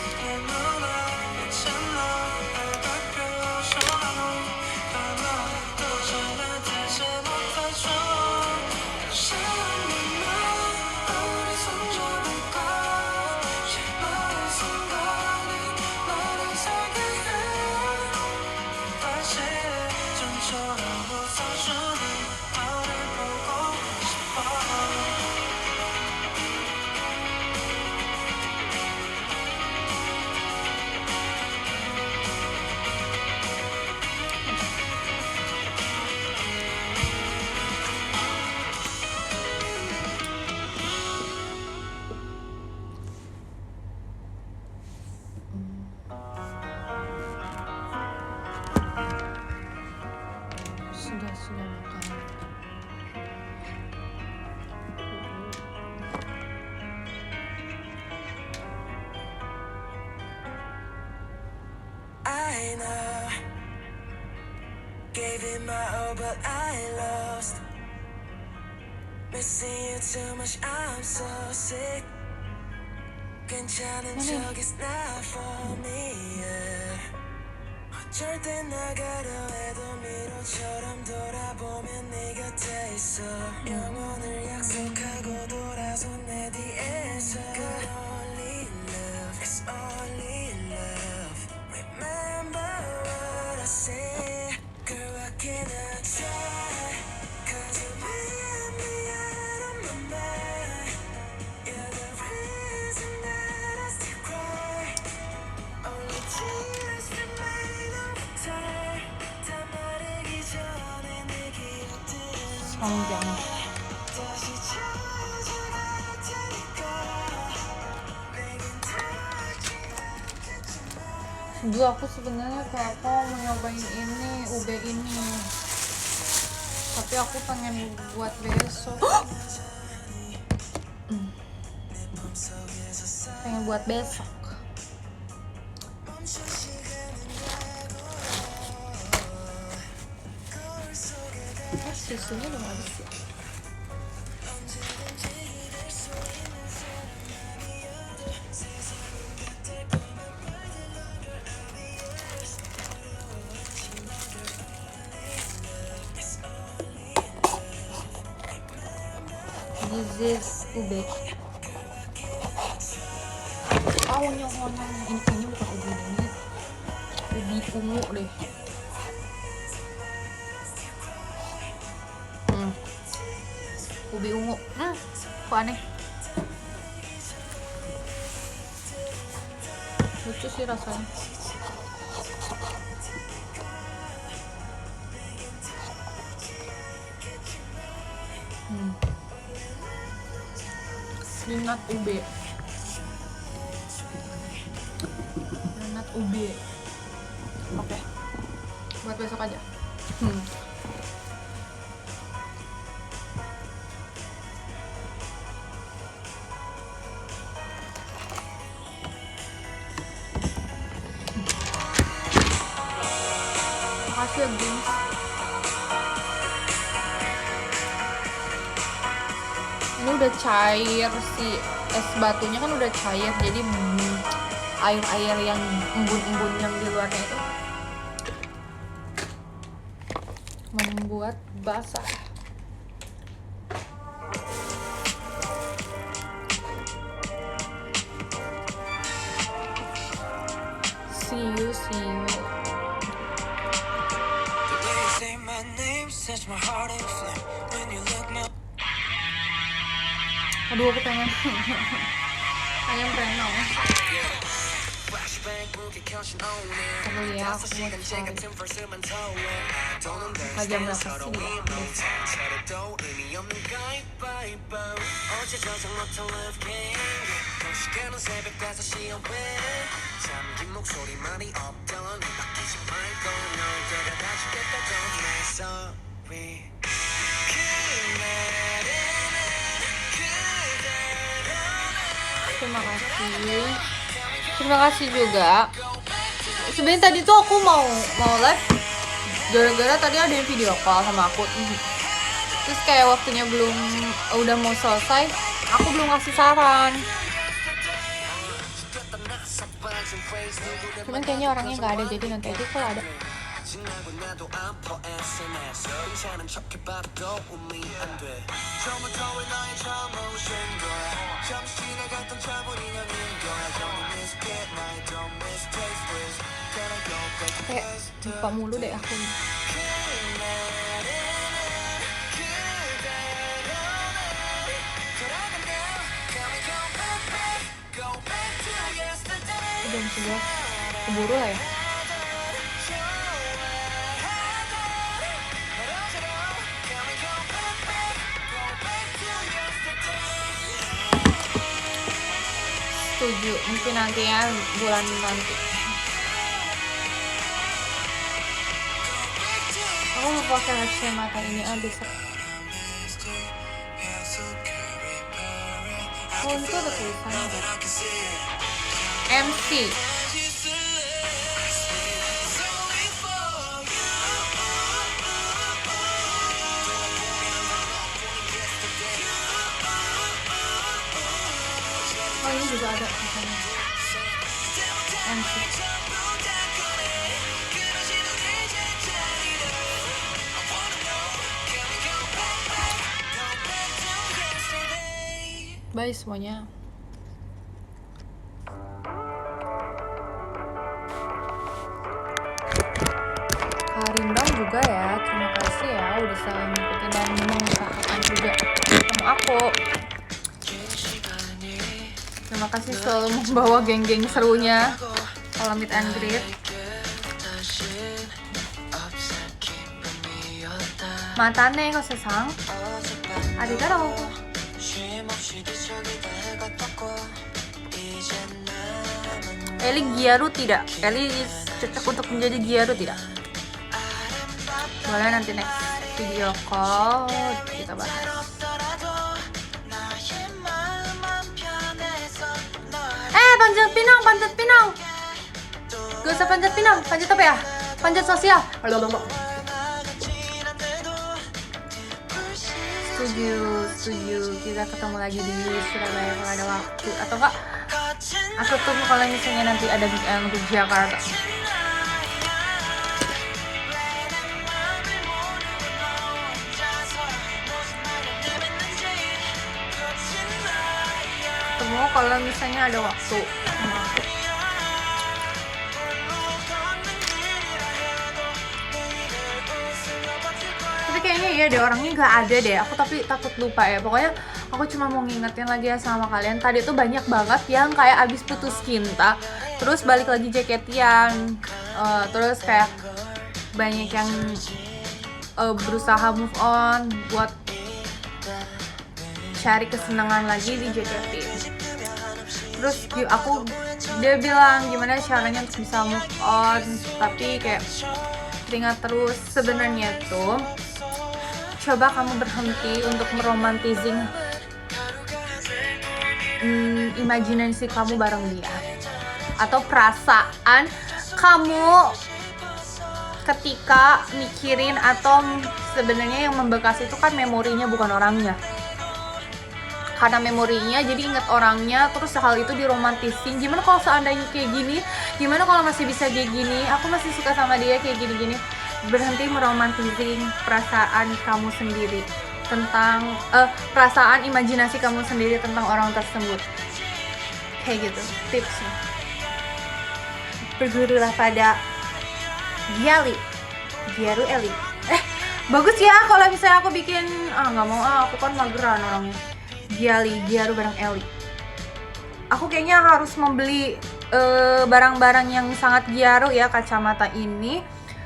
Speaker 1: Sudah makan.
Speaker 2: I know, gave it my all but I lost. Missing you too much, I'm so sick. 괜찮은 척 is not for me, yeah. 절대 나가려 해도 미로처럼 돌아보면 네 곁에 있어. 영원을 약속하고 돌아서 내 뒤에서. Good only love, it's only love. Remember what I said, girl, what can I try? 'Cause you made me out of my mind. You're the reason that I still cry. Only tears remain on the tide. 다 마르기 전에 내 기억들은
Speaker 1: 성경.
Speaker 2: 다시 찾아갈 테니까. 내겐 닿지 않겠지만.
Speaker 1: Dulu aku sebenarnya kayak aku mau nyobain ini, ube ini. Tapi aku pengen buat besok. Pengen buat besok. Susunya udah habis ya. This is ube. Onyong. Ini kayaknya bukan ubi ini. Ubi ungu deh. Ubi ungu. Kok aneh. Lucu sih rasanya. Donat ube. Donat ube. Oke. Buat besok aja. Makasih ya, Bings. Ini udah cair si es batunya kan udah cair, jadi air-air yang embun-embun yang di luarnya itu membuat basah. See you.
Speaker 2: The way you say my name sets my heart in flame. When you look my
Speaker 1: Aduh, aku pengen ayam renong. Perlu ya, aku mau cari. Jam berapa sih Terima kasih juga. Sebenarnya tadi tuh aku mau live gara-gara tadi ada yang video call sama aku. Terus kayak waktunya udah mau selesai, aku belum ngasih saran. Cuman kayaknya orangnya nggak ada, jadi nanti aja kalau ada. Kayak lupa mulu deh aku. Jam 11 keburu lah ya. Setuju, mungkin nantinya bulan nanti. Aku mau pakai kacamata ini besok. Oh, itu ada tulisannya kan? MC. Oh, ini juga ada tulisannya. MC. Bye semuanya. Rimbang juga ya, terima kasih ya udah selalu ngikutin dan mengusahakan juga sama aku. Terima kasih selalu membawa geng-geng serunya kalau meet and greet. Matane kok sesang. Arigatou. Eli Gyaru tidak? Eli cocok untuk menjadi Gyaru tidak? Boleh nanti next video call kita bahas. Panjat pinang. Gak usah panjat pinang, panjat apa ya? Panjat sosial. Setuju. Kita ketemu lagi di Surabaya kalau ada waktu, atau enggak? Aku tunggu kalau misalnya nanti ada di Jakarta. Tunggu kalau misalnya ada waktu. Tapi kayaknya ya deh orangnya nggak ada deh. Aku tapi takut lupa ya. Pokoknya aku cuma mau ngingetin lagi ya sama kalian. Tadi tuh banyak banget yang kayak abis putus cinta, terus balik lagi jaketian, terus kayak banyak yang berusaha move on buat cari kesenangan lagi di JKT. Terus dia bilang gimana caranya untuk bisa move on, tapi kayak teringat terus sebenarnya tuh coba kamu berhenti untuk meromantizing imajinasi kamu bareng dia, atau perasaan kamu ketika mikirin, atau sebenarnya yang membekas itu kan memorinya bukan orangnya. Karena memorinya jadi inget orangnya, terus hal itu diromantisin. Gimana kalau seandainya kayak gini, gimana kalau masih bisa kayak gini, aku masih suka sama dia kayak gini-gini. Berhenti meromantisin perasaan kamu sendiri tentang perasaan imajinasi kamu sendiri tentang orang tersebut. Kayak gitu tipsnya. Bergurulah pada Gyaru Eli. Bagus ya kalau misalnya aku bikin, nggak mau, aku kan mageran orangnya. Gyaru bareng Eli. Aku kayaknya harus membeli barang-barang yang sangat Gyaru ya, kacamata ini.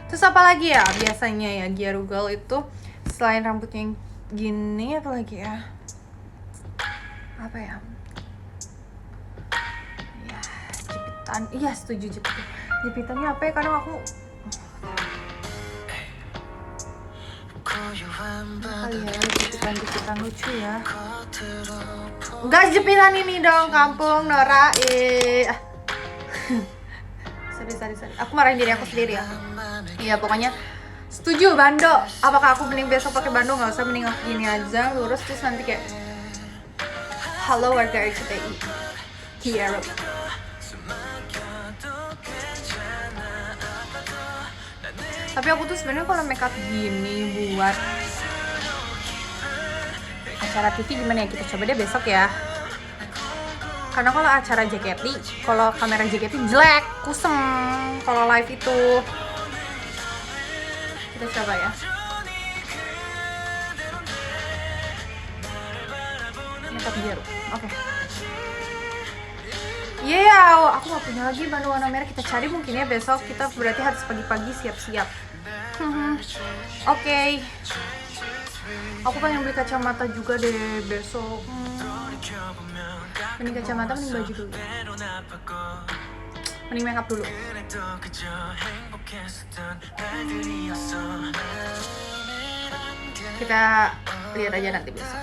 Speaker 1: Terus apa lagi ya biasanya ya Gyaru Girl itu, selain rambutnya yang gini, apa lagi ya? Apa ya? Ya, jepitan. Iya, setuju jepitan. Jepitannya apa ya? Kadang aku kali ya, jepitan lucu ya. Enggak jepitan ini dong, kampung Nora. Sorry. Aku marahin diri aku sendiri ya. Iya, pokoknya setuju bando. Apakah aku mending besok pakai bando? Nggak usah, mending aku gini aja lurus, terus nanti kayak halo warga RCTI Gyaru. Tapi aku tuh sebenarnya kalau makeup gini buat acara TV gimana ya, kita coba deh besok ya. Karena kalau acara JKT, kalau kamera JKT jelek, kusem. Kalau live itu kita coba ya. Makeup Gyaru, oke. Aku nggak punya lagi bando warna merah, kita cari mungkin ya besok. Kita berarti harus pagi-pagi siap-siap. Oke. Aku pengen beli kacamata juga deh besok. Mending kacamata, mending baju dulu. Mending makeup dulu. Kita lihat aja nanti besok.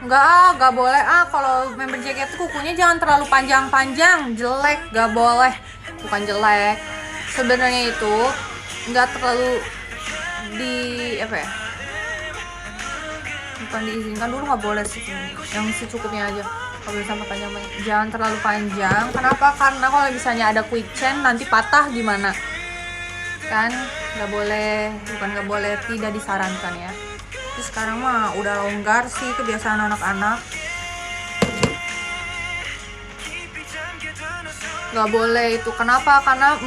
Speaker 1: Enggak boleh kalau member JKT kukunya jangan terlalu panjang-panjang, jelek, gak boleh. Bukan jelek, sebenarnya itu nggak terlalu bukan diizinkan dulu, nggak boleh sih, yang secukupnya aja. Kalau sampai panjang-panjang, jangan terlalu panjang. Kenapa? Karena kalau misalnya ada quick chain nanti patah gimana kan? Nggak boleh, tidak disarankan ya. Terus sekarang mah udah longgar sih, kebiasaan anak-anak. Nggak boleh itu. Kenapa? Karena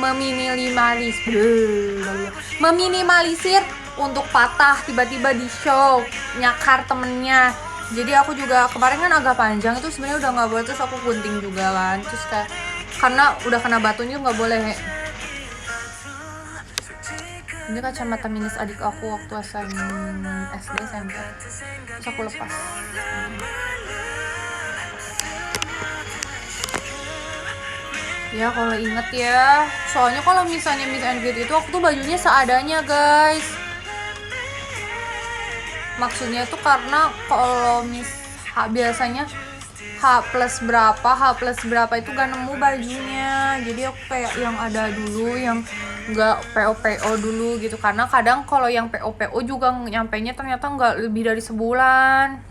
Speaker 1: meminimalisir untuk patah tiba-tiba di show, nyakar temennya. Jadi aku juga kemarin kan agak panjang itu sebenarnya udah nggak boleh, terus aku gunting juga kan. Terus kayak karena udah kena batunya nggak boleh. Ini kacamata minus adik aku waktu SD SMP. Terus aku lepas. Ya kalau inget ya, soalnya kalau misalnya Miss and Greet itu aku tuh bajunya seadanya guys. Maksudnya tuh karena kalau biasanya H plus berapa itu gak nemu bajunya. Jadi aku kayak yang ada dulu, yang gak PO dulu gitu. Karena kadang kalau yang PO juga nyampainya ternyata gak lebih dari sebulan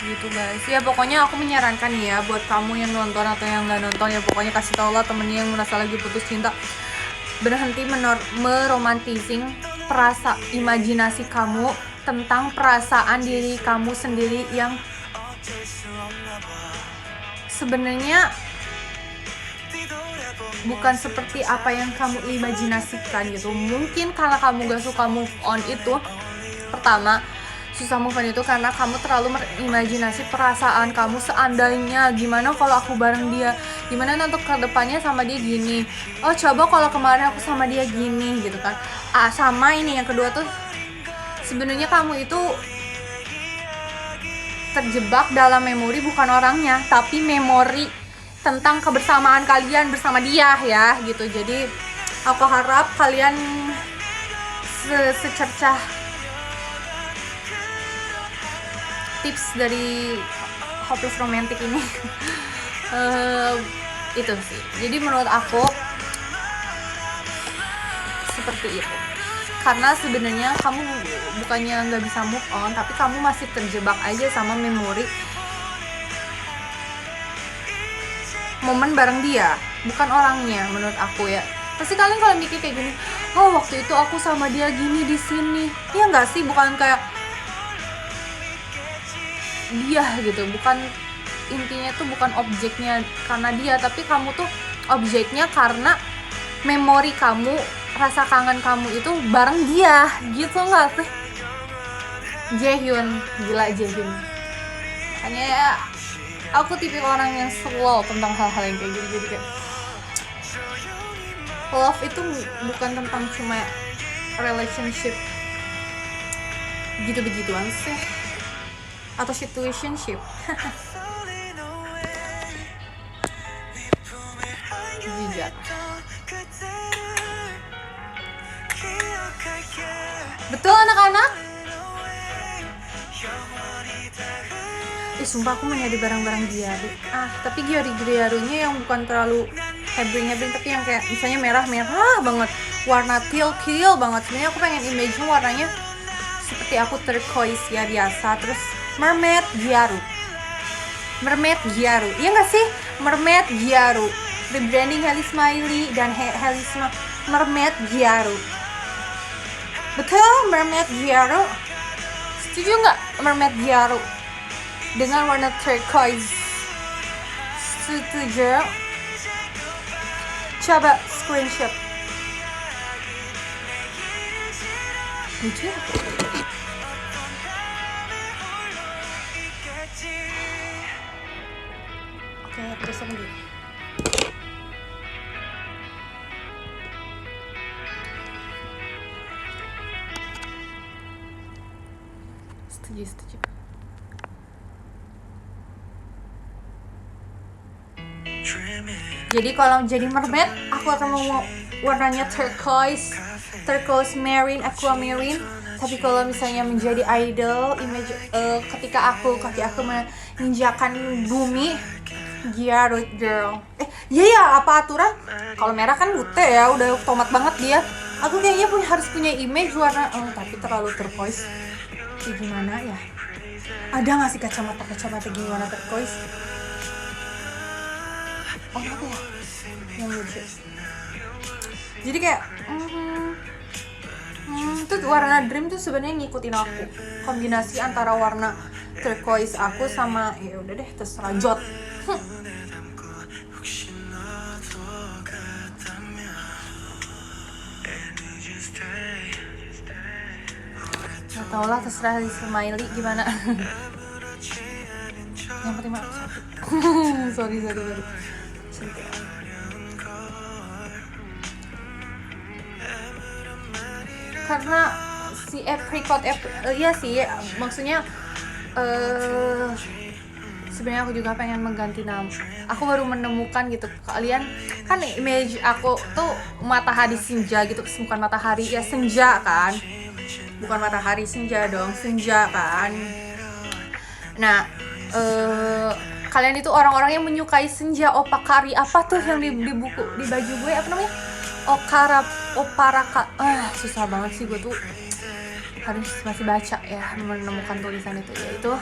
Speaker 1: gitu guys. Ya pokoknya aku menyarankan ya buat kamu yang nonton atau yang gak nonton ya, pokoknya kasih tau lah temennya yang merasa lagi putus cinta, berhenti meromantising imajinasi kamu tentang perasaan diri kamu sendiri yang sebenarnya bukan seperti apa yang kamu imajinasikan gitu. Mungkin karena kamu gak suka move on itu, pertama susah move on itu karena kamu terlalu berimajinasi perasaan kamu, seandainya gimana kalau aku bareng dia, gimana nanti ke depannya sama dia gini, oh coba kalau kemarin aku sama dia gini gitu kan. Sama ini yang kedua tuh, sebenarnya kamu itu terjebak dalam memori bukan orangnya, tapi memori tentang kebersamaan kalian bersama dia ya gitu. Jadi aku harap kalian secercah tips dari Hopeless Romantic ini itu sih. Jadi menurut aku seperti itu. Karena sebenarnya kamu bukannya nggak bisa move on, tapi kamu masih terjebak aja sama memori momen bareng dia, bukan orangnya. Menurut aku ya, pasti kalian kalau mikir kayak gini, oh waktu itu aku sama dia gini di sini, ya nggak sih? Bukan kayak dia gitu, bukan, intinya tuh bukan objeknya karena dia, tapi kamu tuh objeknya karena memori kamu, rasa kangen kamu itu bareng dia, gitu nggak sih? Jaehyun, gila Jaehyun. Makanya ya, aku tipe orang yang slow tentang hal-hal yang kayak gitu. Jadi kayak love itu bukan tentang cuma relationship gitu-begituan sih, atau situationship. Jujur. Betul anak-anak? Sumpah aku mau nyari barang-barang Gyaru. Tapi Gyaru-Gyarunya yang bukan terlalu hebring-hebring, tapi yang kayak misalnya merah-merah banget, warna teal banget. Sebenarnya aku pengen image warnanya seperti aku turquoise ya biasa. Terus mermaid Gyaru, iya nggak sih? Mermaid Gyaru, rebranding Hailey Smiley dan Hailey Mermaid Gyaru. Betul, Mermaid Gyaru. Setuju nggak Mermaid Gyaru dengan warna turquoise? Setuju? Coba screenshot. Lucu. Oke, terus apa lagi? Setuju. Jadi kalau jadi mermaid, aku akan mau warnanya turquoise marine, aquamarine. Tapi kalau misalnya menjadi idol, image ketika kaki aku menginjakan bumi, Gyaru girl. Iya, apa aturan? Kalau merah kan bute ya, udah tomat banget dia. Aku kayaknya harus punya image warna, tapi terlalu turquoise. Gimana ya? Ada nggak sih kacamata gini warna turquoise? Apa ya yang lucu? Jadi kayak itu warna dream tuh sebenarnya ngikutin aku, kombinasi antara warna turquoise aku sama ya udah deh terserah jot. Nggak tau lah, terserah Smiley gimana. Yang penting aku cantik. sorry. Karena si apricot iya sih, maksudnya sebenarnya aku juga pengen mengganti nama. Aku baru menemukan gitu, kalian kan image aku tuh matahari senja gitu, bukan matahari ya, senja kan, bukan matahari, senja dong, senja kan. Nah kalian itu orang-orang yang menyukai senja, opakari apa tuh yang di buku, di baju gue apa namanya, oparaka, susah banget sih, gue tuh harus masih baca ya menemukan tulisan itu. Ya itu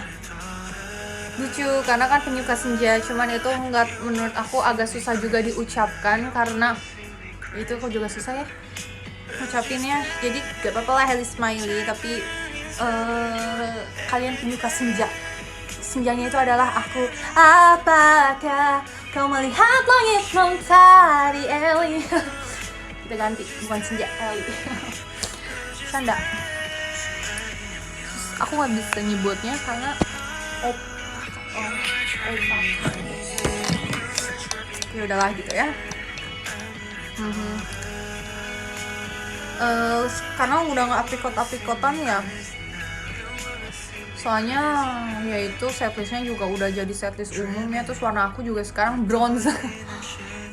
Speaker 1: lucu karena kan penyuka senja, cuman itu nggak, menurut aku agak susah juga diucapkan karena itu kok juga susah ya ngucapinnya. Jadi gak apa-apa lah Hailey Smiley, tapi kalian penyuka senja, senjanya itu adalah aku. Apakah kau melihat langit mentari Ellie? Kita ganti, bukan senja, Ellie. Canda. Aku nggak bisa nyebutnya karena ya udahlah gitu ya. Karena udah nggak aprikot-aprikotan ya. Soalnya ya itu setlistnya juga udah jadi setlist umumnya. Terus warna aku juga sekarang bronze.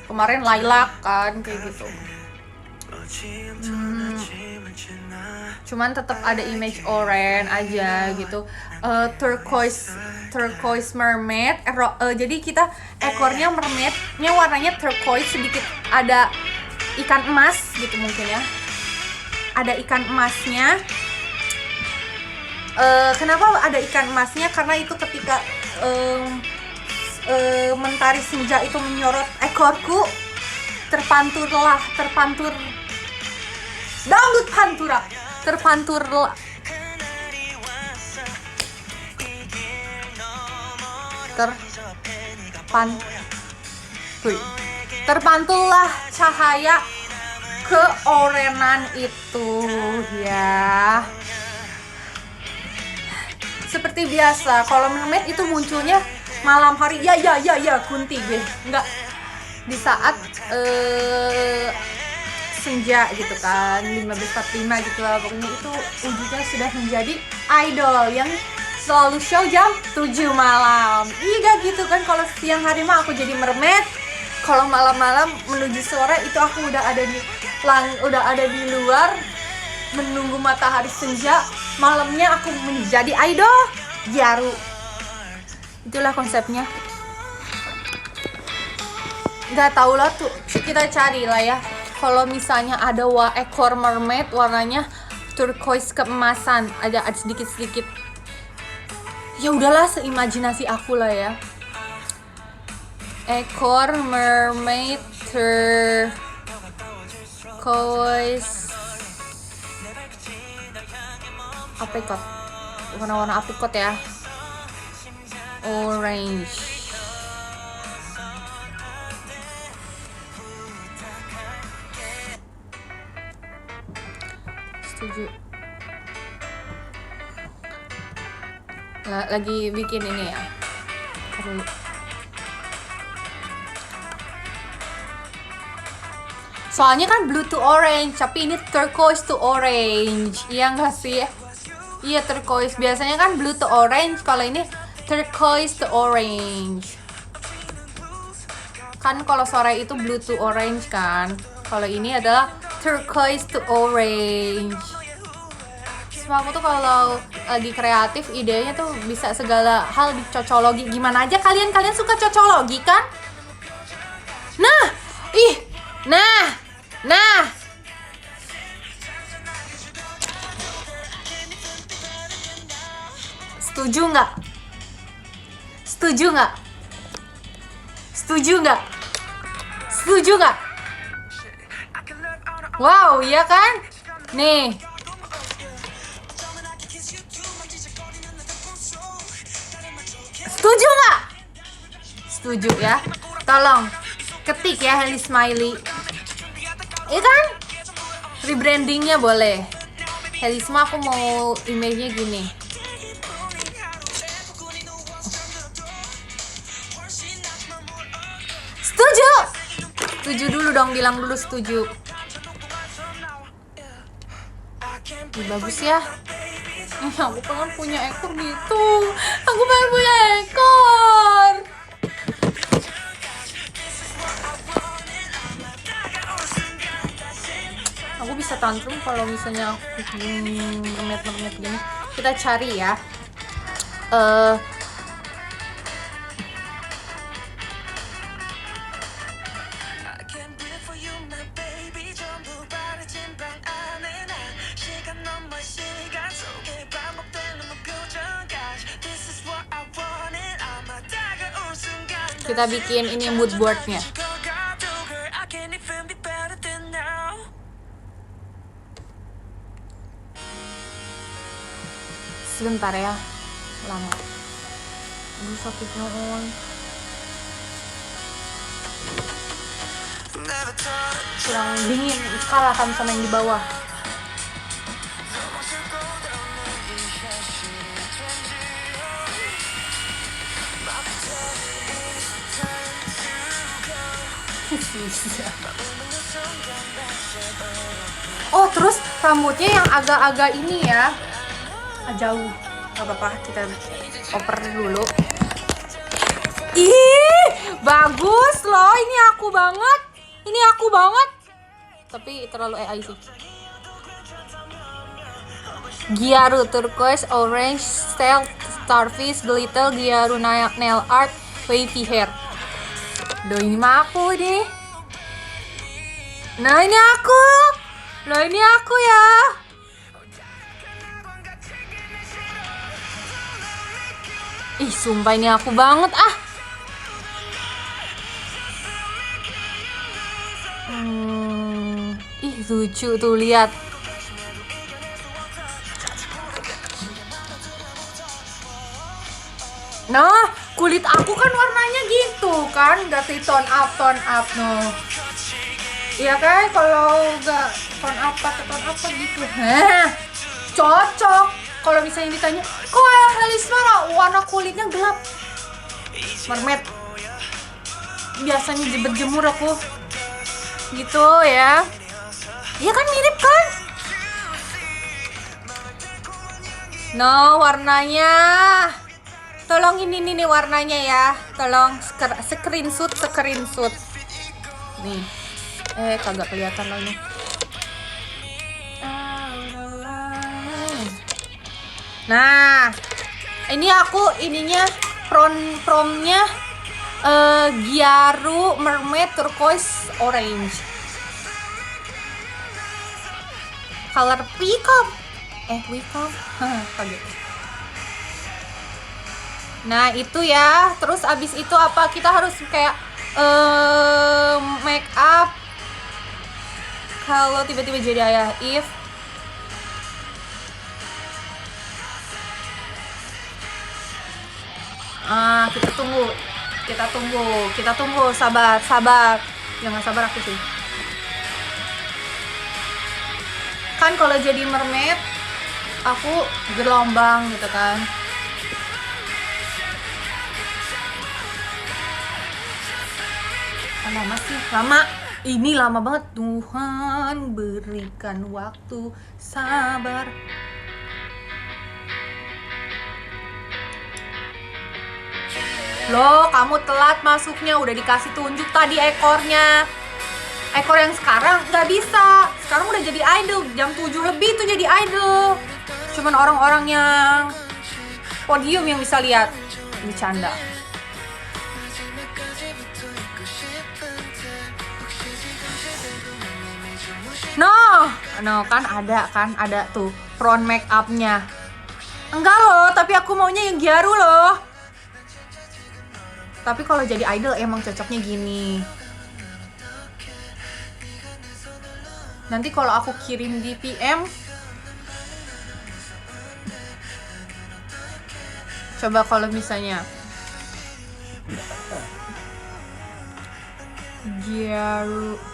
Speaker 1: Kemarin lilac kan kayak gitu. Cuman tetap ada image orange aja gitu. Turquoise mermaid. Jadi kita ekornya mermaidnya warnanya turquoise, sedikit ada ikan emas gitu mungkin ya. Ada ikan emasnya. Kenapa ada ikan emasnya? Karena itu ketika mentari senja itu menyorot ekorku, terpantur dangdut pantura, terpantullah cahaya keorenan itu ya. Seperti biasa, kalau mermaid itu munculnya malam hari. Ya Kunti gue. Enggak, di saat senja gitu kan, 15.45 gitu lah. Pokoknya itu wujudnya sudah menjadi idol yang selalu show jam 7 malam. Iya gitu kan, kalau siang hari mah aku jadi mermaid. Kalau malam-malam menuju sore itu aku udah ada di luar menunggu matahari senja. Malamnya aku menjadi idol Gyaru. Itulah konsepnya. Nggak tahu lah tuh, kita cari lah ya. Kalau misalnya ada ekor mermaid warnanya turquoise keemasan, ada sedikit-sedikit. Ya udahlah, seimajinasi aku lah ya. Ekor mermaid turquoise apricot, warna-warna apricot ya, orange. Setuju. Lagi bikin ini ya. Dulu. Soalnya kan blue to orange, tapi ini turquoise to orange. Iya nggak sih? Iya, turquoise. Biasanya kan blue to orange, kalau ini turquoise to orange. Kan kalau sore itu blue to orange kan. Kalau ini adalah turquoise to orange. Semua aku tuh kalau lagi kreatif, idenya tuh bisa segala hal dicocologi. Gimana aja kalian suka cocologi kan? Nah. Setuju nggak? Wow, iya kan? Nih. Setuju nggak? Setuju ya. Tolong ketik ya Heli Smiley. Iya kan? Rebrandingnya boleh. Helisma, aku mau image-nya gini. Setuju dulu dong, bilang dulu setuju. Bagus ya. Aku pengen punya ekor gitu. Aku bisa tantrum kalau misalnya mermaid gini. Kita cari ya. Kita bikin ini mood boardnya. Sebentar ya, lama. Aduh, sakitnya on. Kurang dingin, kalah kan sama yang di bawah. Oh, terus rambutnya yang agak-agak ini ya, jauh. Gak apa-apa, kita oper dulu. Ih, bagus loh, ini aku banget. Tapi terlalu AI sih. Gyaru turquoise orange style starfish glitter Gyaru nail art wavy hair. Duh, ini mah aku deh. Nah, ini aku. Loh, ini aku ya. Ih, sumpah ini aku banget ah. Ih, lucu tuh, lihat. Nah, kulit aku kan warnanya gitu kan, ganti tone up no. Iya kan, kalau nggak ton apa ke ton apa gitu. Cocok. Kalau misalnya ditanya, kok Helismara warna kulitnya gelap? Mermaid. Biasanya berjemur aku. Gitu ya. Iya kan, mirip kan? No, warnanya. Tolong ini nih warnanya ya. Tolong screenshot. Nih. Kagak kelihatan lagi. Nah, ini aku ininya promnya Gyaru Mermaid Turquoise Orange. Color Wicom. Kaget. Nah, itu ya. Terus abis itu apa? Kita harus kayak make up. Kalau tiba-tiba jadi ayah If. Kita tunggu, sabar. Jangan sabar aku sih. Kan kalau jadi mermaid, aku gelombang gitu kan. Lama sih, ini lama banget. Tuhan berikan waktu sabar. Loh, kamu telat masuknya, udah dikasih tunjuk tadi ekornya. Ekor yang sekarang nggak bisa. Sekarang udah jadi idol, jam 7 lebih tuh jadi idol. Cuman orang-orang yang podium yang bisa lihat. Bercanda. No, kan ada tuh front make up-nya. Enggak loh, tapi aku maunya yang Gyaru loh. Tapi kalau jadi idol emang cocoknya gini. Nanti kalau aku kirim di PM, coba kalau misalnya Gyaru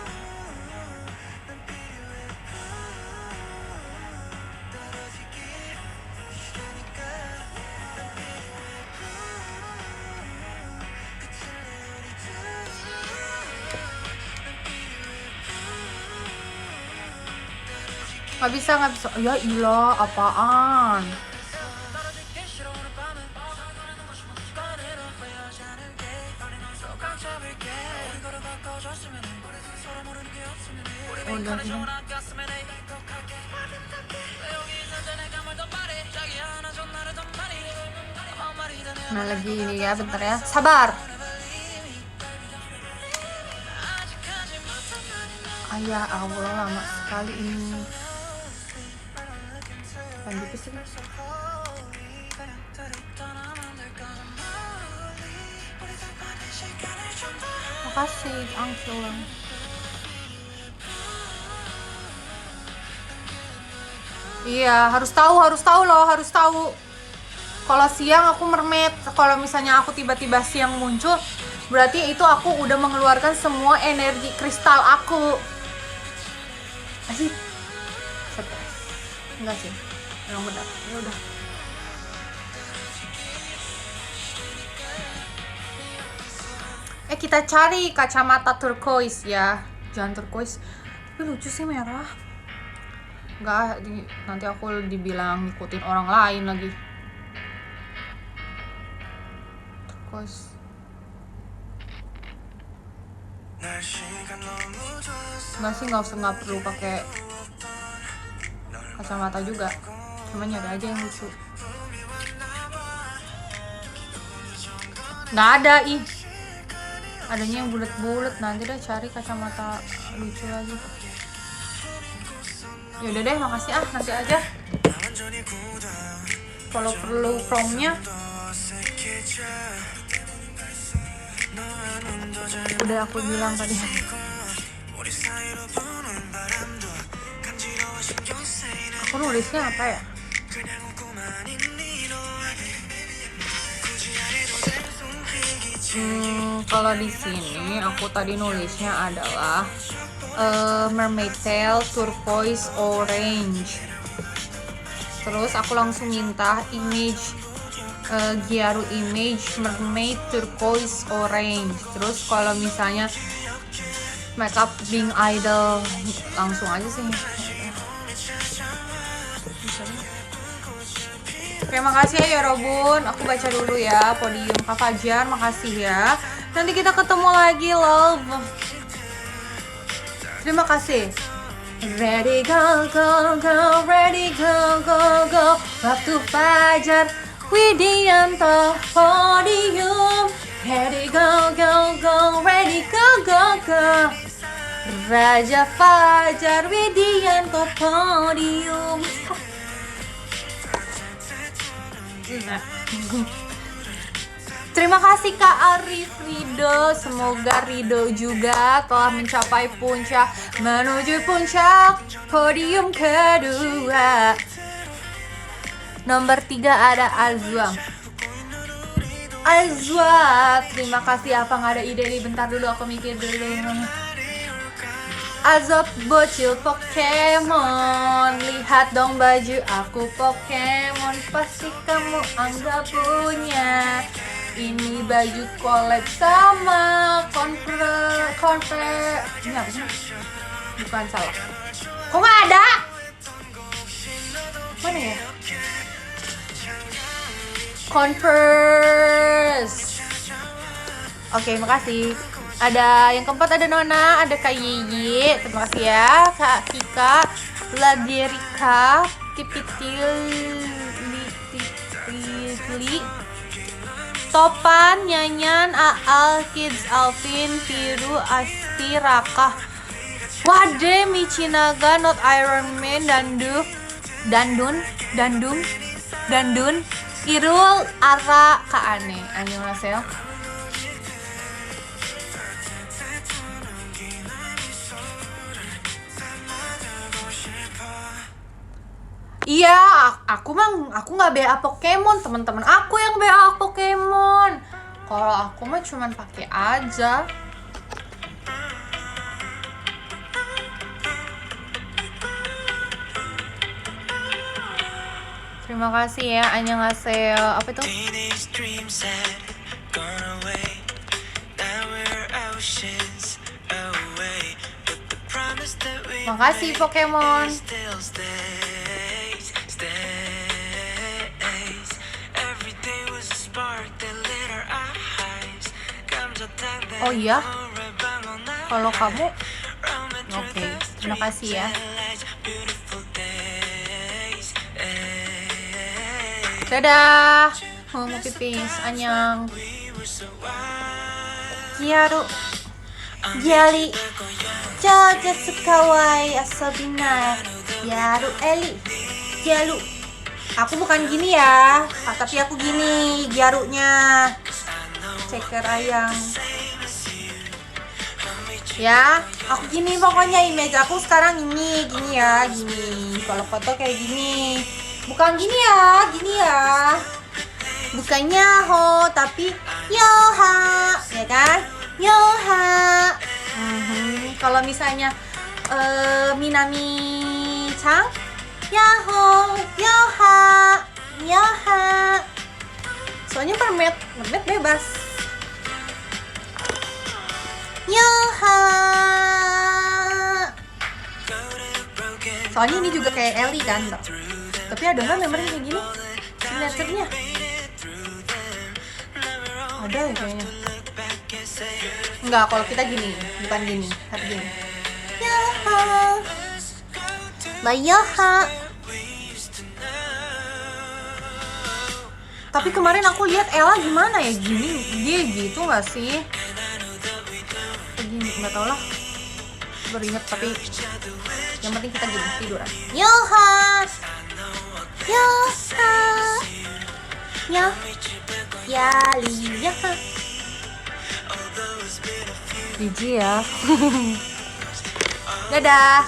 Speaker 1: nggak bisa. Ya ilah, apaan? Udah. Nah, lagi ini ya, bentar ya. Sabar. Ya Allah, lama sekali ini. Lanjut sih. Makasih, Angsul. Iya, harus tahu. Kalau siang aku mermaid, kalau misalnya aku tiba-tiba siang muncul, berarti itu aku udah mengeluarkan semua energi kristal aku. Asik. Stres. Enggak sih. Yang benar. Ya udah. Kita cari kacamata turquoise ya. Jangan turquoise. Tapi lucu sih merah. Enggak, nanti aku dibilang ngikutin orang lain lagi. Turquoise. Nggak perlu pakai kacamata juga. Cuma nyari aja yang lucu. Nggak ada, adanya yang bulat-bulat. Nanti deh cari kacamata lucu lagi. Yaudah deh, makasih nanti aja. Kalau perlu promnya udah aku bilang tadi. Aku nulisnya apa ya? Kalau di sini aku tadi nulisnya adalah mermaid tail turquoise orange. Terus aku langsung minta image Gyaru image mermaid turquoise orange. Terus kalau misalnya makeup Bing Idol langsung aja sih. Terima kasih ya Robun. Aku baca dulu ya podium Kak Fajar, makasih ya. Nanti kita ketemu lagi, love. Terima kasih. Ready go go go, ready go go go. Waktu Fajar Widianto podium. Ready go go go, ready go go go. Raja Fajar Widianto podium. Terima kasih Kak Arif Rido. Semoga Rido juga telah mencapai puncak, menuju puncak podium kedua. Nomor 3 ada Azwa. Azwa, terima kasih. Apa nggak ada ide nih? Bentar dulu, aku mikir dulu. Azab bocil Pokemon, lihat dong baju aku Pokemon, pasti kamu anggap punya. Ini baju collab sama Converse. Ini apa sih? Bukan, salah. Kok nggak ada? Mana ya? Converse. Oke, makasih. Ada yang keempat, ada Nona, ada Kak Yiyi, terima kasih ya. Kak Kika, Laderika, Tipitili, Topan, Nyanyan, Aal, Kids, Alvin, Piru, Asti, Raka, Wade, Michinaga, Not Iron Man, Dandun, Irul, Ara, Kak Ane, annyeonghaseyo. Iya, aku nggak BA Pokemon, teman-teman aku yang BA Pokemon. Kalau aku mah cuman pakai aja. Terima kasih ya, annyeonghaseyo. Apa itu? Makasih Pokemon. Oh iya, kalau kamu oke, terima kasih ya. Dadah, mau pipis, anyang. Gyaru, Gyali, Jojetsu Kawaii Asobina, Gyaru Eli, Gyaru. Aku bukan gini ya, tapi aku gini gyarunya. Ceker ayang. Ya, aku gini pokoknya image aku sekarang gini ya, gini. Kalau foto kayak gini. Bukan gini ya. Bukannya ho, tapi yoha, ya kan? Yoha. Kalau misalnya Minami Chang, yaho, yoha. Soalnya mermaid bebas. Yoha. Soalnya ini juga kayak Ellie kan, tapi ada nggak membernya kayak gini? Signaturenya ada ya kayaknya. Enggak, kalau kita gini, bukan gini, tapi gini. Yoha, Yoha. Tapi kemarin aku lihat Ella gimana ya, gini, dia gitu nggak sih? Gini, nggak tau lah. Baru inget, tapi yang penting kita gini, tiduran. Yoha, Yoha. Gigi ya. Dadah.